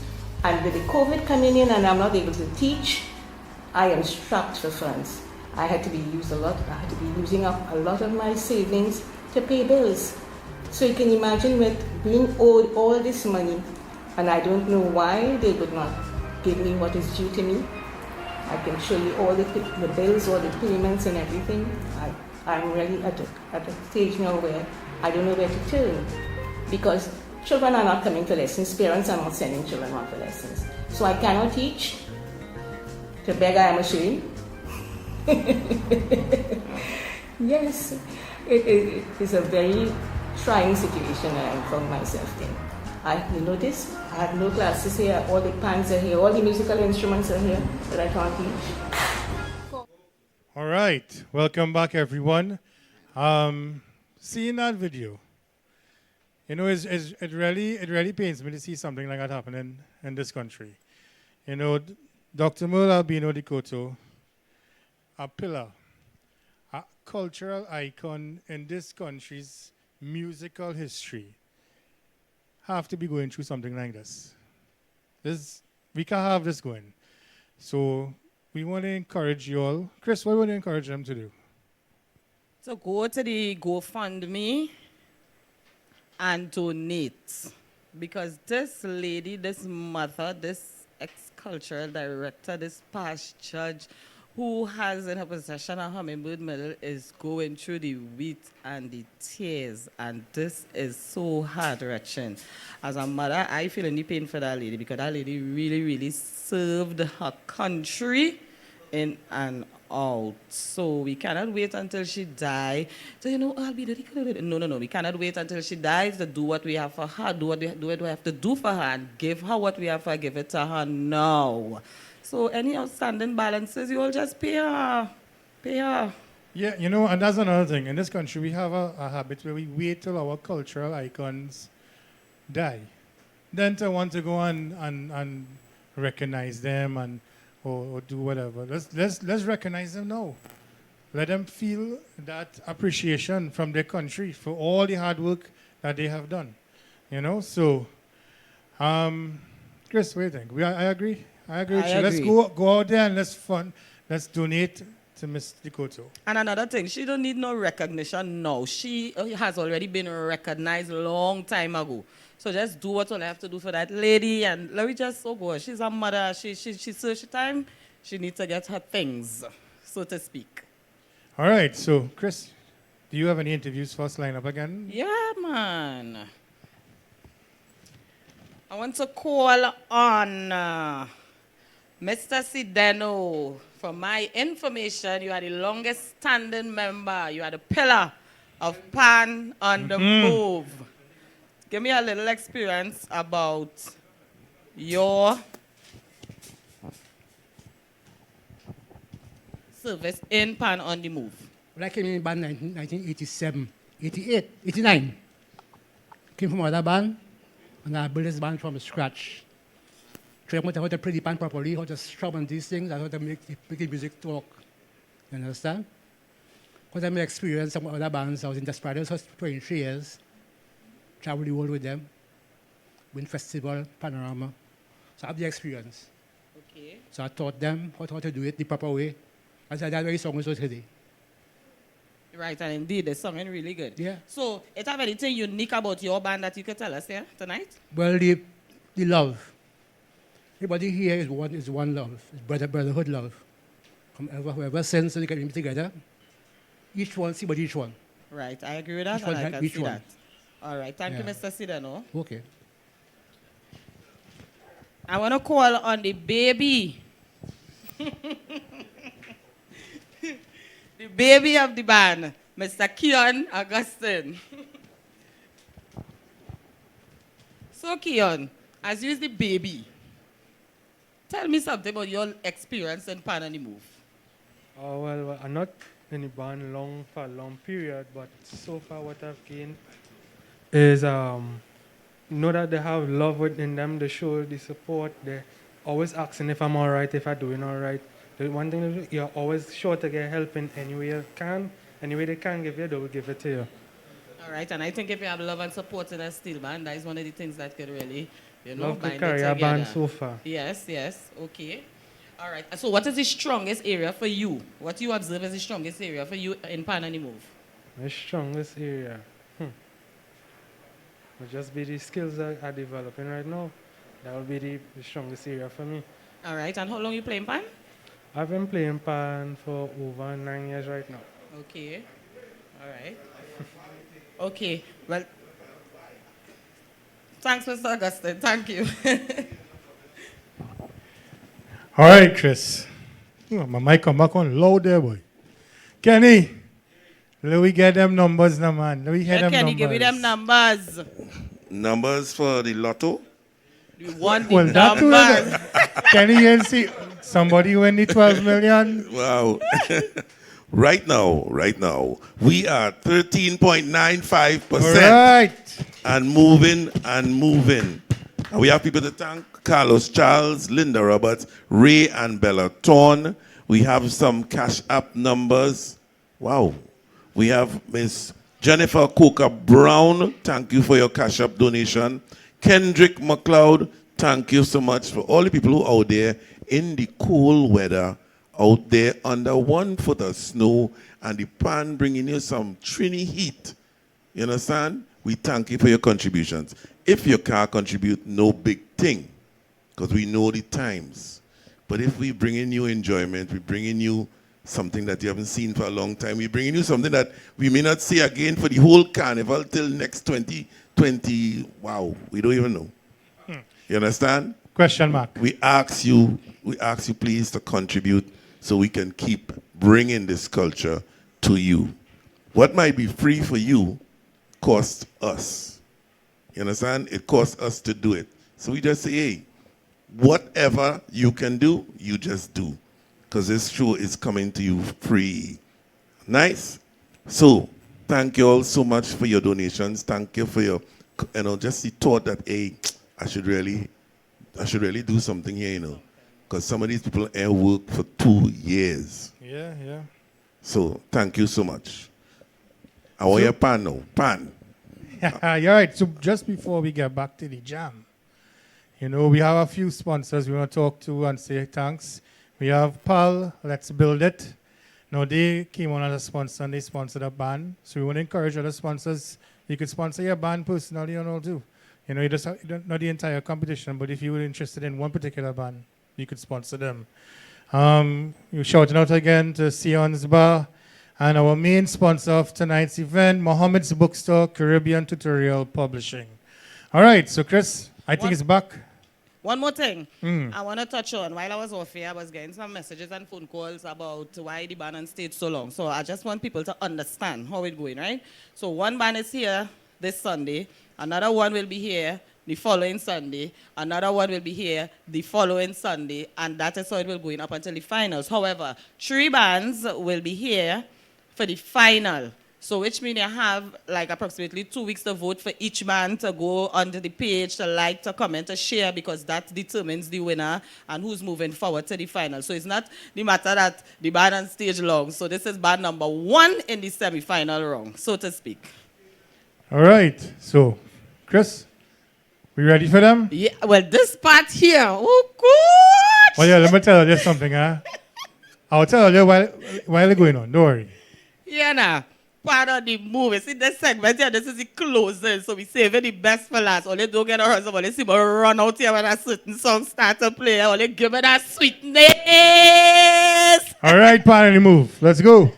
and with the COVID coming in and I'm not able to teach, I am strapped for funds. I had to be using up a lot of my savings to pay bills. So you can imagine with being owed all this money, and I don't know why they would not give me what is due to me. I can show you all the bills, all the payments and everything. I'm really at a stage now where I don't know where to turn, because children are not coming for lessons, parents are not sending children out for lessons. So I cannot teach. To beg I am ashamed. Yes, it is a very trying situation that I found myself in. You notice, I have no classes here, all the pans are here, all the musical instruments are here, but I can't teach. All right, welcome back everyone. Seeing that video, it really pains me to see something like that happening in this country. Dr. Merle Albino Di Cotto, a pillar, a cultural icon in this country's musical history, have to be going through something like this. We can't have this going. So we want to encourage you all. Chris, what would you encourage them to do? So go to the GoFundMe and donate. Because this lady, this mother, this ex-cultural director, this past judge, who has in her possession a hummingbird medal, is going through the wheat and the tears, and this is so heart-wrenching. As a mother, I feel any pain for that lady, because that lady really, really served her country in and out. So we cannot wait until she dies. So I'll be the no. We cannot wait until she dies to do what we have for her, do what we have to do for her, and give her what we have for her, give it to her now. So any outstanding balances, you all just pay her. Yeah, and that's another thing. In this country, we have a habit where we wait till our cultural icons die, then to want to go and recognize them or do whatever. Let's recognize them now. let them feel that appreciation from their country for all the hard work that they have done. You know, so, Chris, what do you think? I agree. I agree with you. Let's go out there and let's donate to Miss Dakota. And another thing, she don't need no recognition now. She has already been recognized a long time ago. So just do what all I have to do for that lady, and let me just, oh gosh, she's a mother. She search time. She needs to get her things, so to speak. All right, so Chris, do you have any interviews for us line up again? Yeah, man. I want to call on Mr. Sideno. For my information, you are the longest standing member. You are the pillar of Pan on the Move. Give me a little experience about your service in Pan on the Move. Well, I came in band 1987, 88, 89. Came from another band, and I built this band from scratch. Trying how to play the band properly, how to strum on these things, and how to make the music talk. You understand? Because I my experience some other bands, I was in Desperados for 23 years. Traveled the world with them, win festival, Panorama. So I have the experience. Okay. So I taught them how to do it the proper way. And so that's why the song is so today. Right, and indeed, the song is really good. Yeah. So, is there anything unique about your band that you could tell us here tonight? Well, the love. Everybody here is one love. It's brotherhood love. From ever since we came together, each one, see about each one. Right, I agree with that, Each and one I can each see one. that. All right, thank you, Yeah. Mr. Sidano. Okay. I want to call on the baby. The baby of the band, Mr. Keon Augustine. So, Keon, as you is the baby, tell me something about your experience in Pan on the Move. Oh, well, I'm not in the band for a long period, but so far what I've gained is know that they have love within them, they show the support, they're always asking if I'm all right, if I'm doing all right. The one thing, you're always sure to get help in any way you can. Any way they can give you, they will give it to you. All right, and I think if you have love and support in a steel band, that is one of the things that could really, Love bind to it carry a together. band so far. Yes, yes, okay. All right, so what is the strongest area for you? What you observe as the strongest area for you in Pan on the Move? My strongest area? Would just be the skills that I'm developing right now. That will be the strongest area for me. All right, and how long you playing Pan? I've been playing Pan for over 9 years right now. Okay, all right. Okay, well, thanks, Mr. Augustine, thank you. All right, Chris. Oh, my mic come back on loud there, boy. Kenny, let me get them numbers now, man. Let me hear them Kenny, numbers. give me them numbers. Numbers for the lotto? We want the Well, that too, numbers. Kenny, you see somebody win the 12 million? Wow. Right now, we are 13.95%. Right. And moving and moving. And we have people to thank: Carlos Charles, Linda Roberts, Ray and Bella Thorne. We have some cash app numbers. Wow. We have Miss Jennifer Coker Brown. Thank you for your cash app donation. Kendrick McLeod, thank you so much for all the people who are out there in the cool weather, out there under 1 foot of snow, and the pan bringing you some Trini heat. You understand? We thank you for your contributions. If you can't contribute, no big thing, because we know the times. But if we bring in you enjoyment, we bring in you something that you haven't seen for a long time, we bring in you something that we may not see again for the whole carnival till next 2020. Wow, we don't even know. You understand? Question mark. We ask you please to contribute so we can keep bringing this culture to you. What might be free for you costs us. You understand? It costs us to do it. So we just say, hey, whatever you can do, you just do. Because this show is coming to you free. Nice? So, thank you all so much for your donations. Thank you for your, just the thought that, hey, I should really do something here, Because some of these people work for 2 years. Yeah. So thank you so much. I want your pan now. Pan. You're right. So just before we get back to the jam, you know, we have a few sponsors we want to talk to and say thanks. We have PAL, Let's Build It. Now, they came on as a sponsor and they sponsored a band. So we want to encourage other sponsors. You could sponsor your band personally and all too. You know, you just have, not the entire competition, but if you were interested in one particular band, you could sponsor them. You're shouting out again to Sion's Bar. And our main sponsor of tonight's event, Mohammed's Bookstore, Caribbean Tutorial Publishing. All right, so Chris, I think it's back. One more thing I want to touch on. While I was off here, I was getting some messages and phone calls about why the band on stage so long. So I just want people to understand how it's going, right? So one band is here this Sunday. Another one will be here the following Sunday. Another one will be here the following Sunday. And that is how it will go up until the finals. However, 3 bands will be here for the final. So which means you have like approximately 2 weeks to vote for each band to go onto the page, to like, to comment, to share, because that determines the winner and who's moving forward to the final. So it's not the matter that the band on stage long. So this is band number 1 in the semi-final round, so to speak. All right. So, Chris, we ready for them? Yeah, well, this part here, oh, good. Well, yeah, let me tell you something, huh? I'll tell you while it's going on. Don't worry. Yeah, now. Part of the movie. See this segment here, this is the closing. So we save the best for last. Only don't get a rehearsal, only see me run out here when a certain song start to play. Only give me that sweetness. All right, Pan, move. Let's go.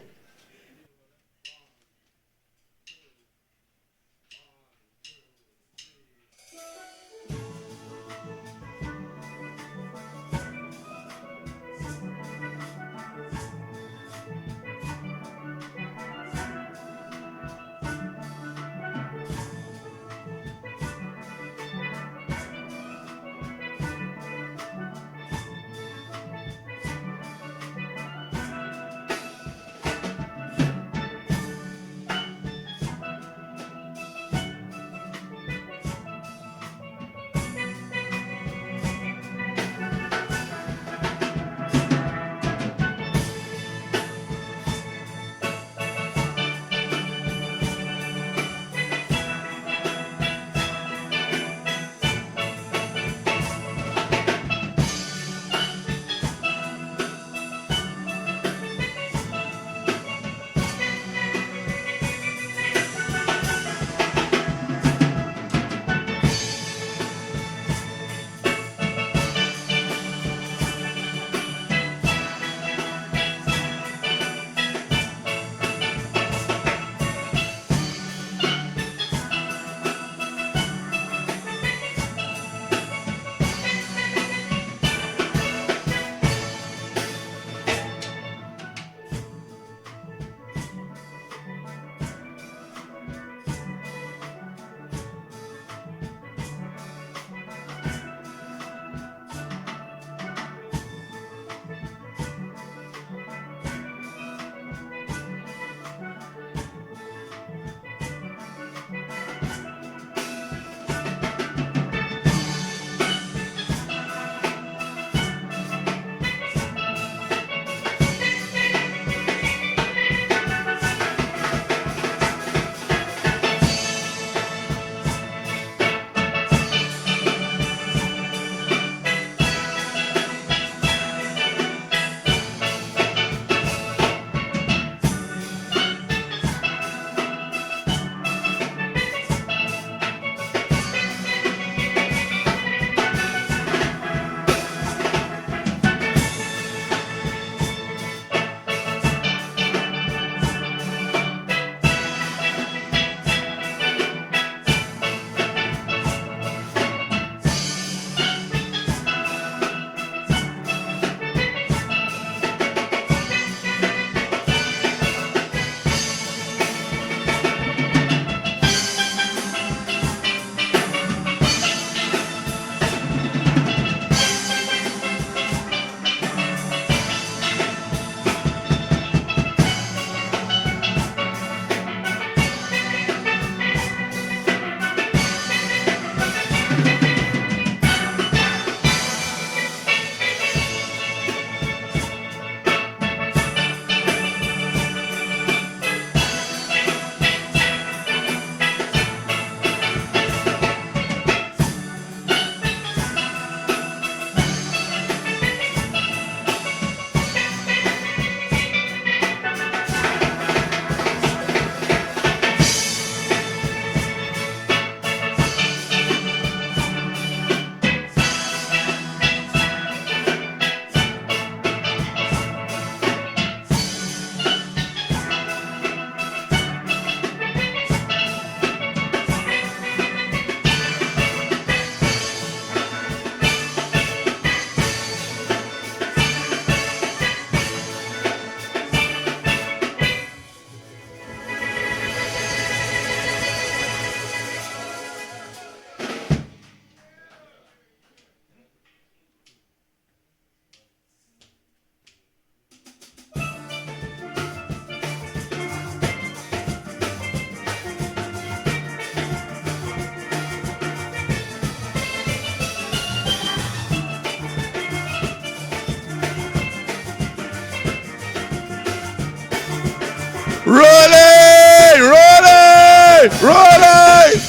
Rolling! Rolling! Rolling!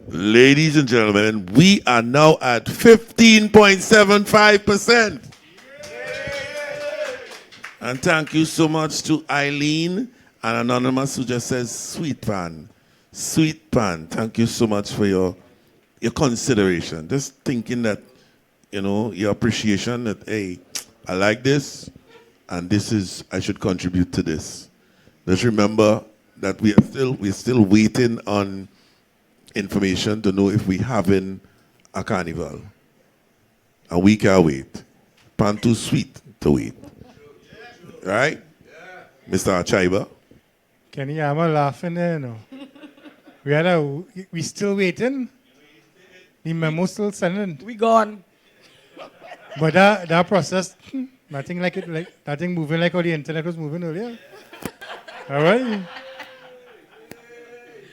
Ladies and gentlemen, we are now at 15.75%. And thank you so much to Eileen and Anonymous who just says, sweet pan. Sweet pan. Thank you so much for your consideration. Just thinking that, you know, your appreciation that, hey, I like this, and this is, I should contribute to this. Just remember that we're still waiting on information to know if we having a carnival. And we can wait. Pan too sweet to wait. Right? Mr. Achaiba? Kenny, I'm laughing there, no. We still waiting? The memo still sending? We gone. But that process, nothing like it, like nothing moving like how the internet was moving earlier. All right.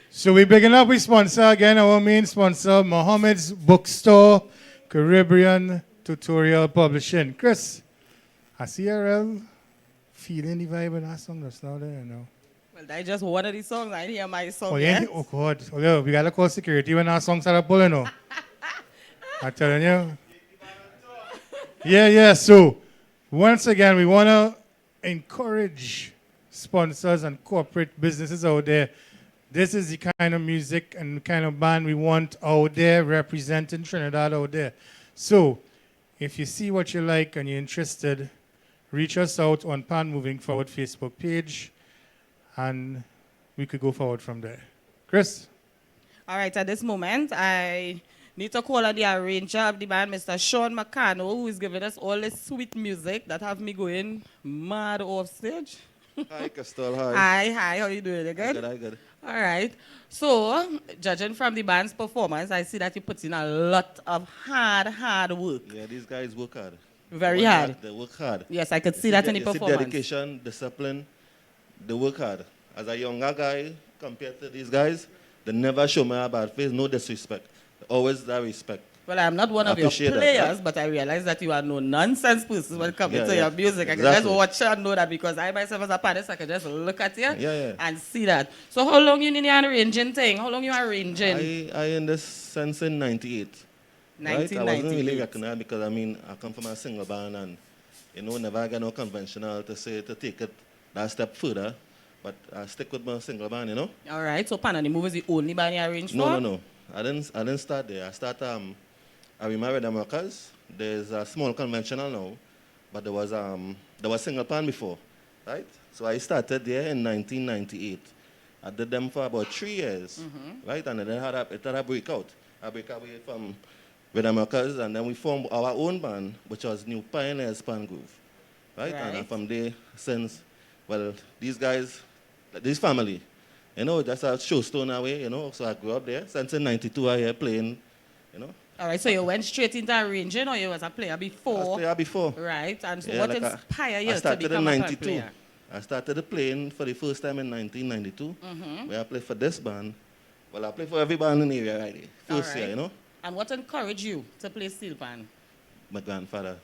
So we begin up with sponsor again, our main sponsor, Mohammed's Bookstore, Caribbean Tutorial Publishing. Chris, I see a real feeling the vibe in that song just now there, you know. Well, that's just one of the songs. I hear my song. Oh, Yes. yeah? Oh, God. Oh, yeah, we got to call security when our songs are pulling, you know. I'm telling you. Yeah. So, once again, we want to encourage sponsors and corporate businesses out there. This is the kind of music and the kind of band we want out there representing Trinidad out there. So, if you see what you like and you're interested, reach us out on Pan Moving Forward Facebook page, and we could go forward from there. Chris? All right, at this moment, I need to call on the arranger of the band, Mr. Sean McCannell, who is giving us all this sweet music that have me going mad off stage. Hi, Castel. Hi. Hi. How you doing? You good? I'm good. All right. So, judging from the band's performance, I see that you put in a lot of hard work. Yeah, these guys work hard. Very hard. They work hard. Yes, I could see that in the performance. Dedication, discipline, they work hard. As a younger guy, compared to these guys, they never show me a bad face, no disrespect. Always that respect. Well, I'm not one of your Appreciate players, that, but I realize that you are no nonsense person when it comes to Yeah. your music. I can Exactly. just watch and know that because I myself as a panelist, I can just look at you Yeah. and see that. So how long you in the arranging thing? How long you arranging? I in this sense in 98. Right? I wasn't 1998. really recognized because I come from a single band and never got no conventional to take it that step further. But I stick with my single band, All right, so Pan and the Move is the only band you arranged for? No. I didn't start there. I started I remarried them workers. There's a small conventional now, but there was single band before, right? So I started there in 1998. I did them for about 3 years, right? And then it had a breakout. I break away from Rhythm Workers, and then we formed our own band, which was New Pioneers Pan Groove, right? And from there, since, well, these guys, this family, that's a showstone away, so I grew up there. Since in 92, I here playing, All right, so you went straight into arranging or you was a player before? I was a player before. Right, and so Yeah, what like inspired you I to started become in a 92. player? I started playing for the first time in 1992, where I played for this band. Well, I played for every band in the area already. First year, And what encouraged you to play steel pan? My grandfather.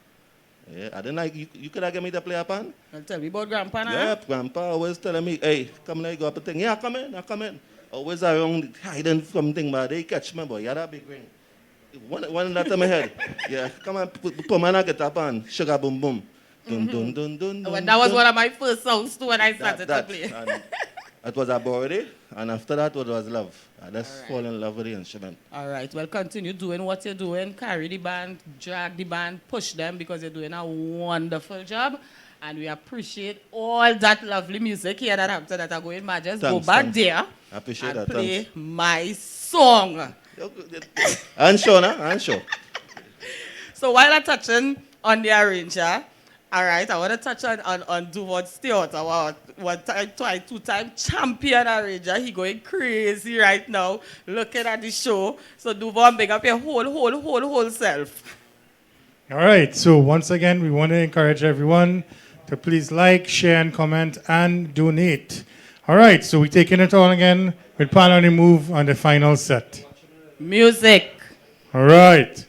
Yeah, I didn't like, you could have given me to play a pan? Well, tell me about Grandpa now. Yeah, Grandpa always telling me, hey, come now, you got a thing. Yeah, come in. Always around hiding something, but they catch me, boy. You had a big ring. One that to my head. Yeah, come on, put my guitar pan. Sugar boom boom. Dun, dun, dun, dun, Well, dun, that was dun. one of my first songs too when I started to play. And it was a birthday, and after that it was love. I just fall in love with the instrument. All right, well, continue doing what you're doing. Carry the band, drag the band, push them because you're doing a wonderful job. And we appreciate all that lovely music here that after that are going mad. Just go Thanks, back thanks. there I appreciate and that. play Thanks. my song. I'm sure, nah? I'm sure. So while I'm touching on the arranger, all right, I want to touch on Duvon Stewart, our two-time champion arranger. He going crazy right now, looking at the show. So Duvon, big up your whole self. All right, so once again, we want to encourage everyone to please like, share, and comment, and donate. All right, so we're taking it on again with Pan on the Move on the final set. Music. All right.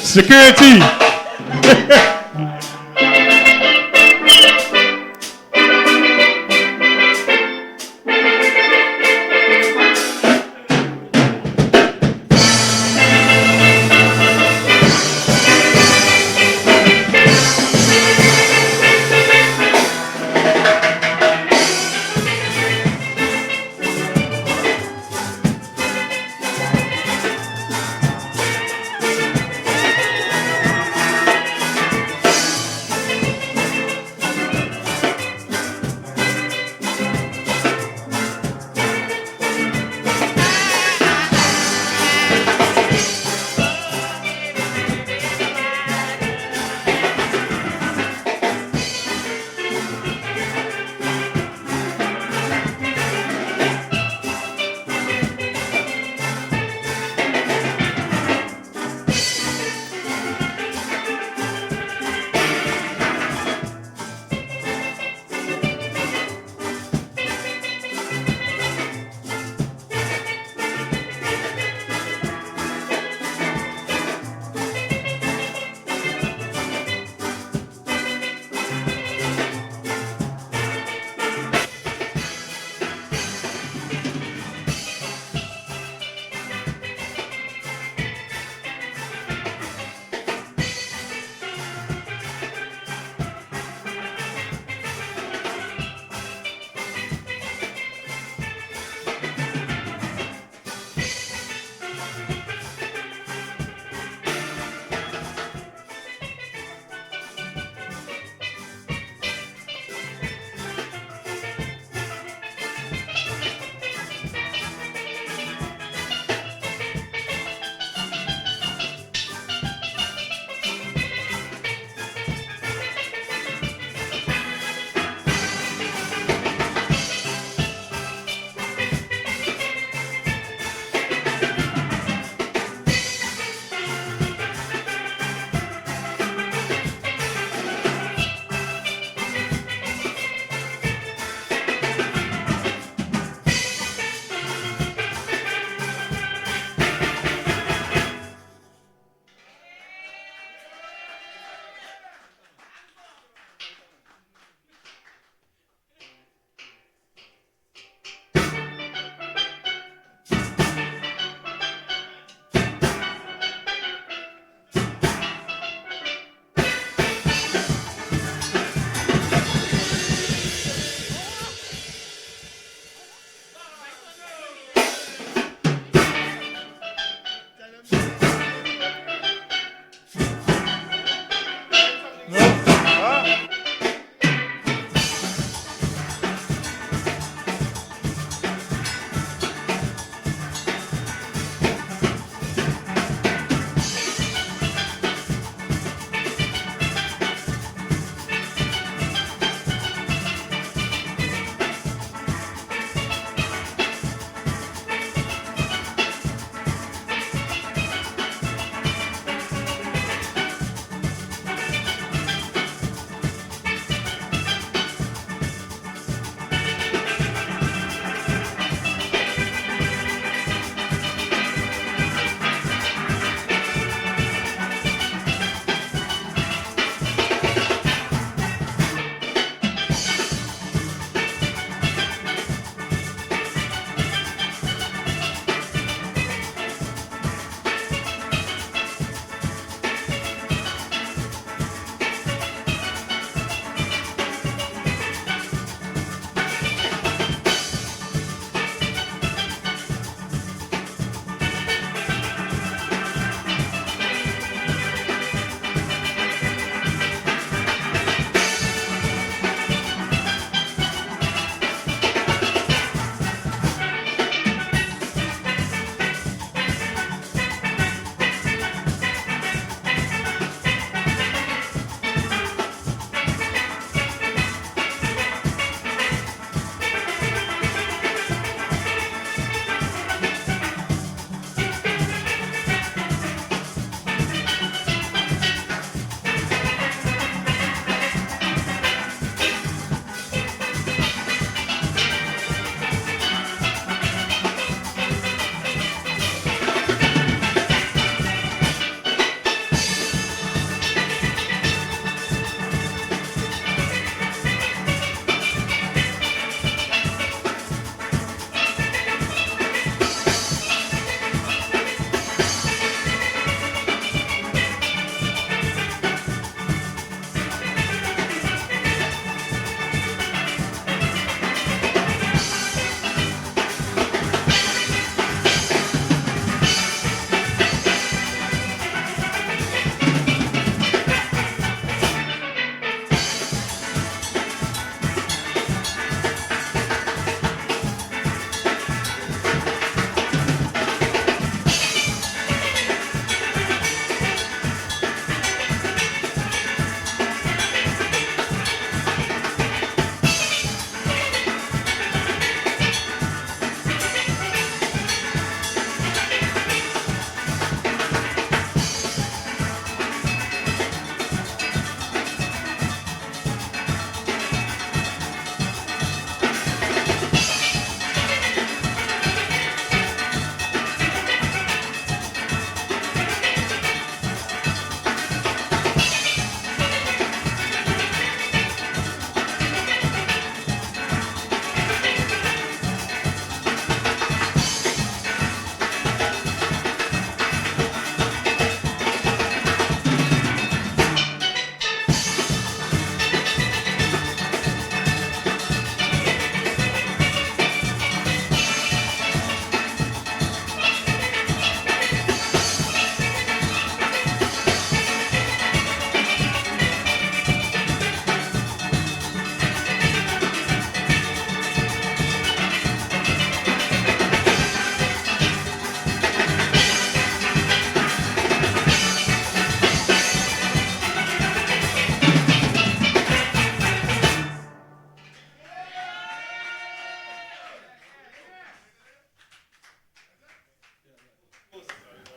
Security!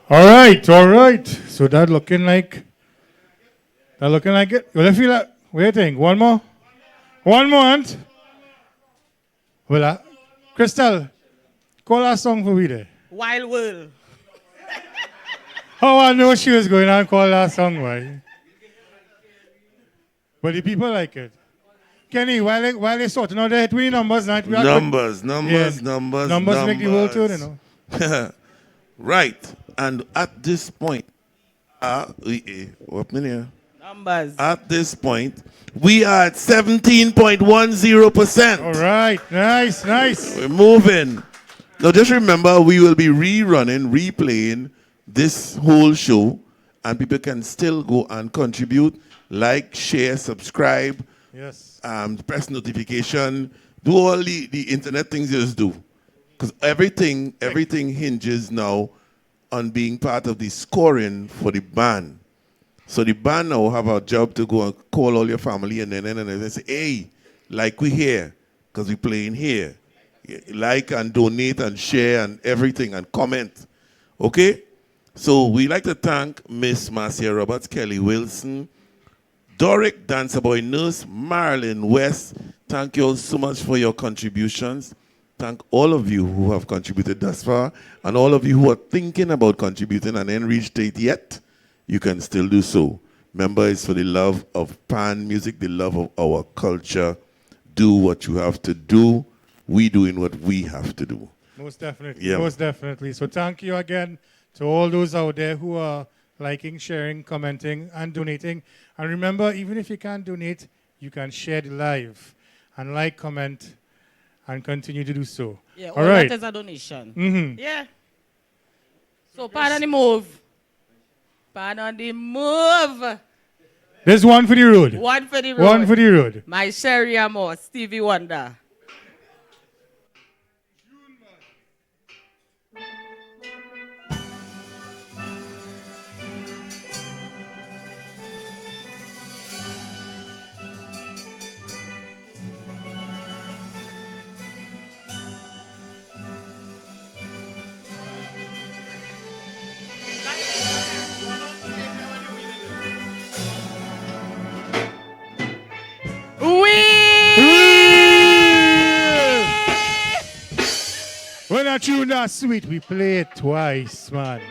All right, all right. So that looking like it. Well, I feel like, what do you think? One more? One more, Aunt? Well, Crystal, call our song for me there. Wild World. Oh, I know she was going to call that song, right? But the people like it. Kenny, while they sorting out their 20 numbers, not Numbers. Numbers make the world turn, you know. Right. And at this point, what minute? Numbers. At this point, we are at 17.10%. All right. Nice. We're moving. Now, just remember, we will be replaying this whole show, and people can still go and contribute, like, share, subscribe, yes, press notification, do all the internet things you just do. Because everything hinges now on being part of the scoring for the band. So the band now have a job to go and call all your family and then say, hey, like we here, because we playing here. Like and donate and share and everything and comment. Okay? So we like to thank Miss Marcia Roberts, Kelly Wilson, Doric, Dancer Boy Nurse, Marilyn West. Thank you all so much for your contributions. Thank all of you who have contributed thus far, and all of you who are thinking about contributing and ain't reached it yet, you can still do so. Remember, it's for the love of pan music, the love of our culture. Do what you have to do. We doing what we have to do. Most definitely. Yeah. Most definitely. So thank you again to all those out there who are liking, sharing, commenting, and donating. And remember, even if you can't donate, you can share the live and like, comment, and continue to do so. Yeah, all right. That is a donation. Mm-hmm. Yeah. So pardon the move. Pardon the move. There's one for the road. One for the road. One for the road. My Sherry Amore, Stevie Wonder. When a tune not sweet, we play it twice, man.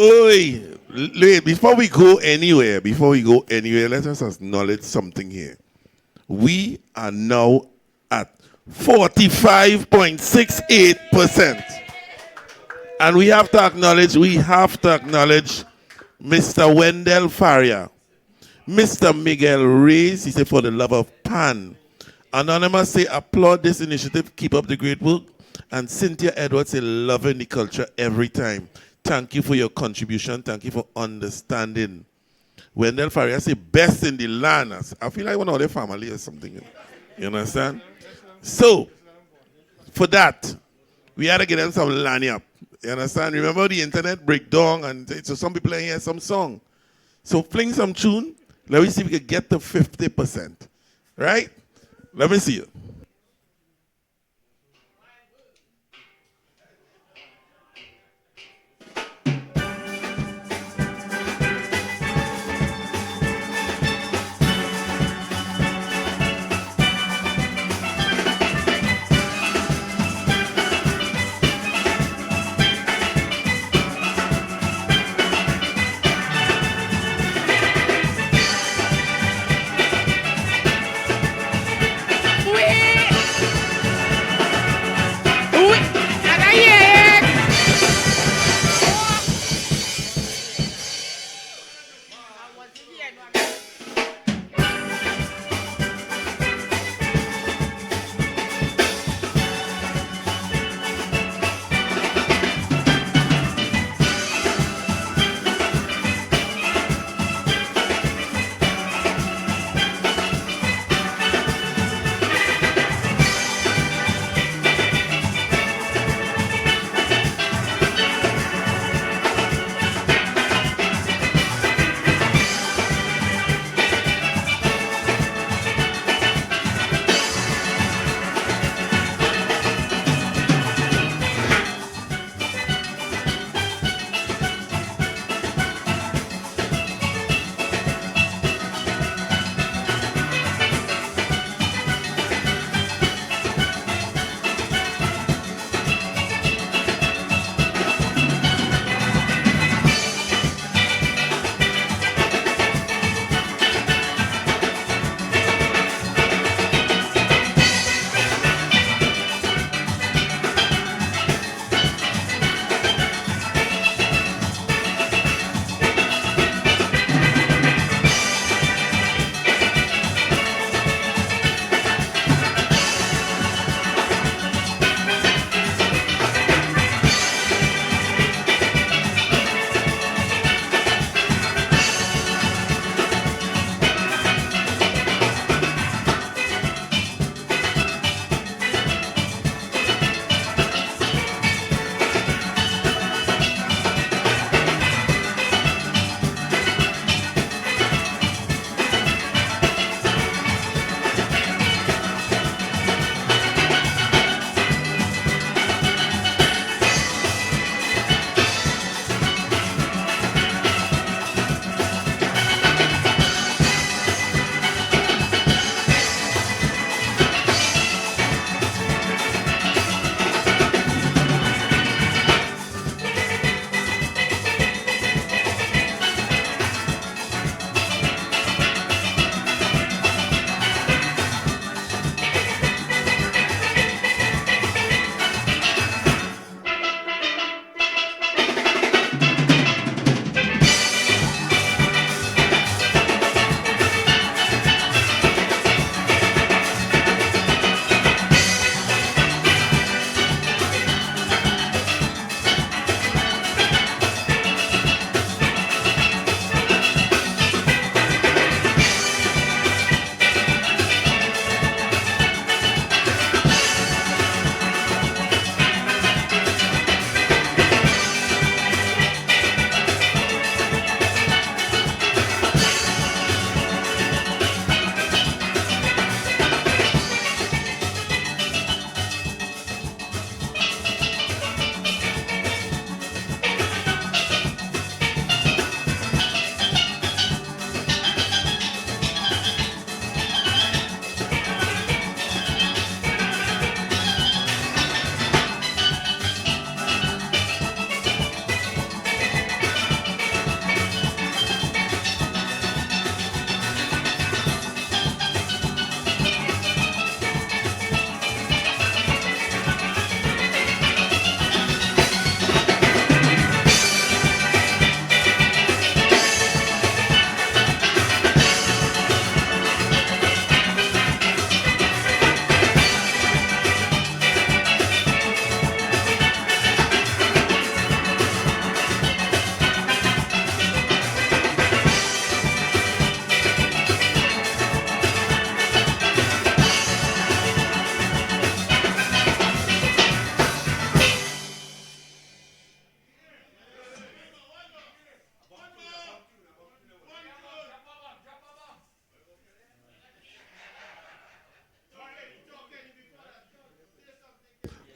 Oi, wait, before we go anywhere, let us acknowledge something here. We are now at 45.68%. And we have to acknowledge Mr. Wendell Faria, Mr. Miguel Reyes, he said, for the love of Pan. Anonymous say, applaud this initiative, keep up the great work. And Cynthia Edwards say, loving the culture every time. Thank you for your contribution. Thank you for understanding. Wendell Faria say, best in the land. I feel like one of their family or something. You understand? So, for that, we had to get them some lanyard. You understand? Remember the internet breakdown, and so some people are hear some song. So fling some tune. Let me see if we can get to 50%. Right? Let me see you. We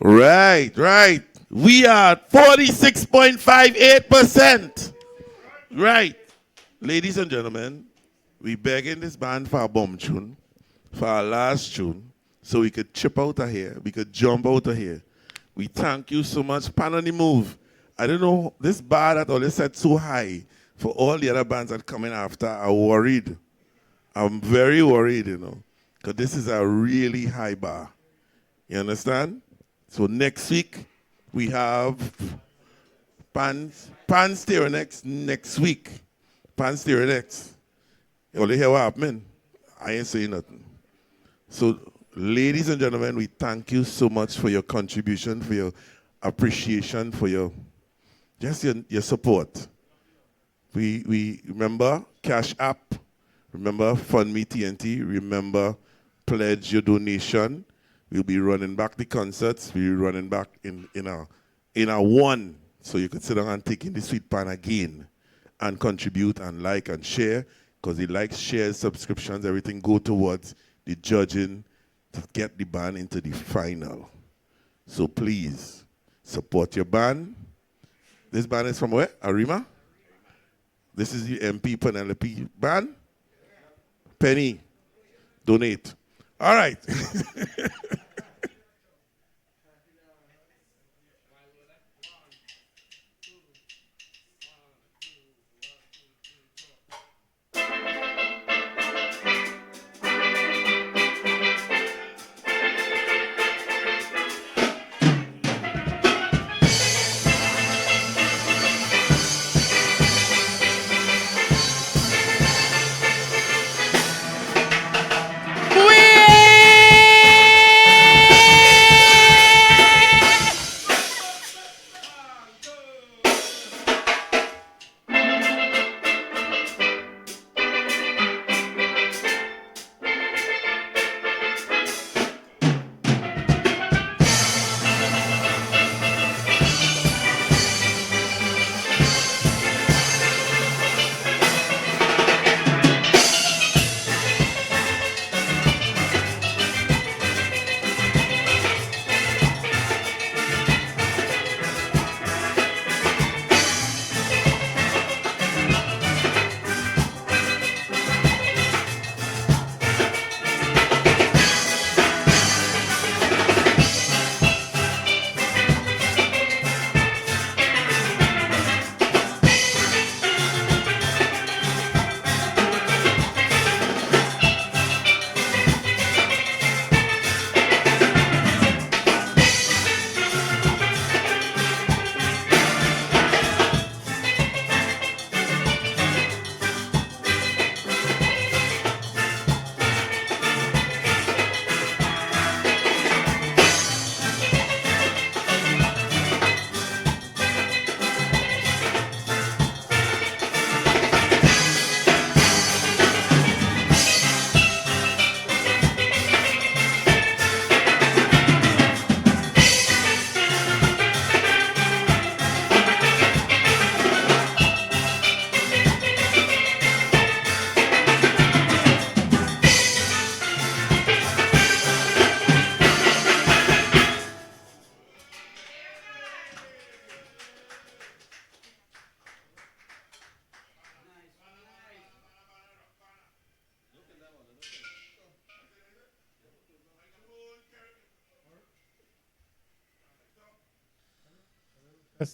Right. We are 46.58%. Right. Ladies and gentlemen, we begging this band for a bomb tune, for our last tune, so we could chip out of here, we could jump out of here. We thank you so much. Pan on the Move. I don't know, this bar that always set so high for all the other bands that coming after are worried. I'm very worried, because this is a really high bar. You understand? So next week, we have Pan Stereonex next week. Pan Stereonex. You only hear what happened? I ain't saying nothing. So, ladies and gentlemen, we thank you so much for your contribution, for your appreciation, for your support. We remember Cash App, remember Fund Me TNT, remember pledge your donation. We'll be running back the concerts. We'll be running back in a one, so you could sit down and take in the sweet pan again and contribute and like and share, because the likes, shares, subscriptions, everything go towards the judging to get the band into the final. So please, support your band. This band is from where? Arima? This is the MP Penelope band? Penny, donate. All right.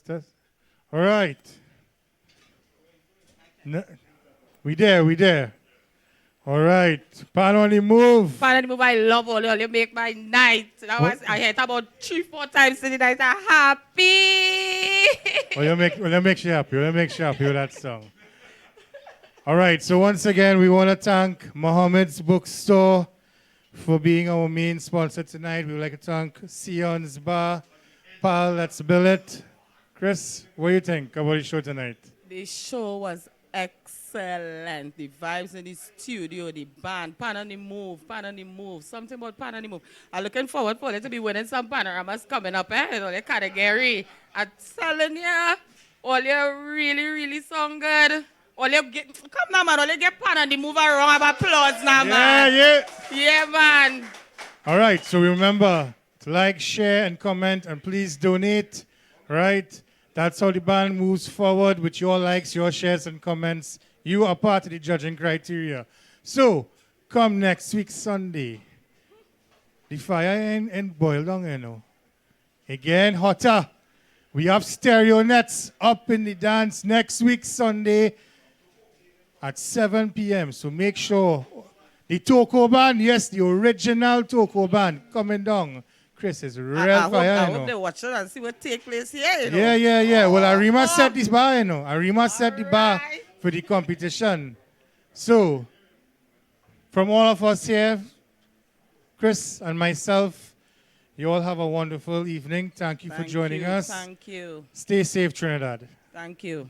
Test. All right. No, we there. All right. Pan on the Move. Pan on the Move, I love all you make my night. I heard about 3-4 times today night. I'm happy. Well, you make you happy. You make you happy with that song. All right. So once again, we want to thank Mohammed's Bookstore for being our main sponsor tonight. We would like to thank Sion's Bar. Pal, let's bill it. Chris, what do you think about the show tonight? The show was excellent. The vibes in the studio, the band, Pan on the Move. Something about Pan on the Move. I'm looking forward for it to be winning some panoramas coming up, in all the category. I'm telling you, all you really, really sound good. All you get, come now, man, all you get Pan on the Move a round of applause now, man. Yeah. Yeah, man. All right, so remember to like, share, and comment, and please donate, right? That's how the band moves forward with your likes, your shares, and comments. You are part of the judging criteria. So, come next week, Sunday. The fire ain't boiled down, you know. Again, hotter. We have stereo nets up in the dance next week, Sunday, at 7 p.m. So make sure. The Toko band, yes, the original Toko band coming down. Chris is real fire, I you hope know. they watch it and see what take place here, you know. Yeah. Well, Arima set this bar, you know. Arima set the bar for the competition. So, from all of us here, Chris and myself, you all have a wonderful evening. Thank you for joining us. Thank you. Stay safe, Trinidad. Thank you.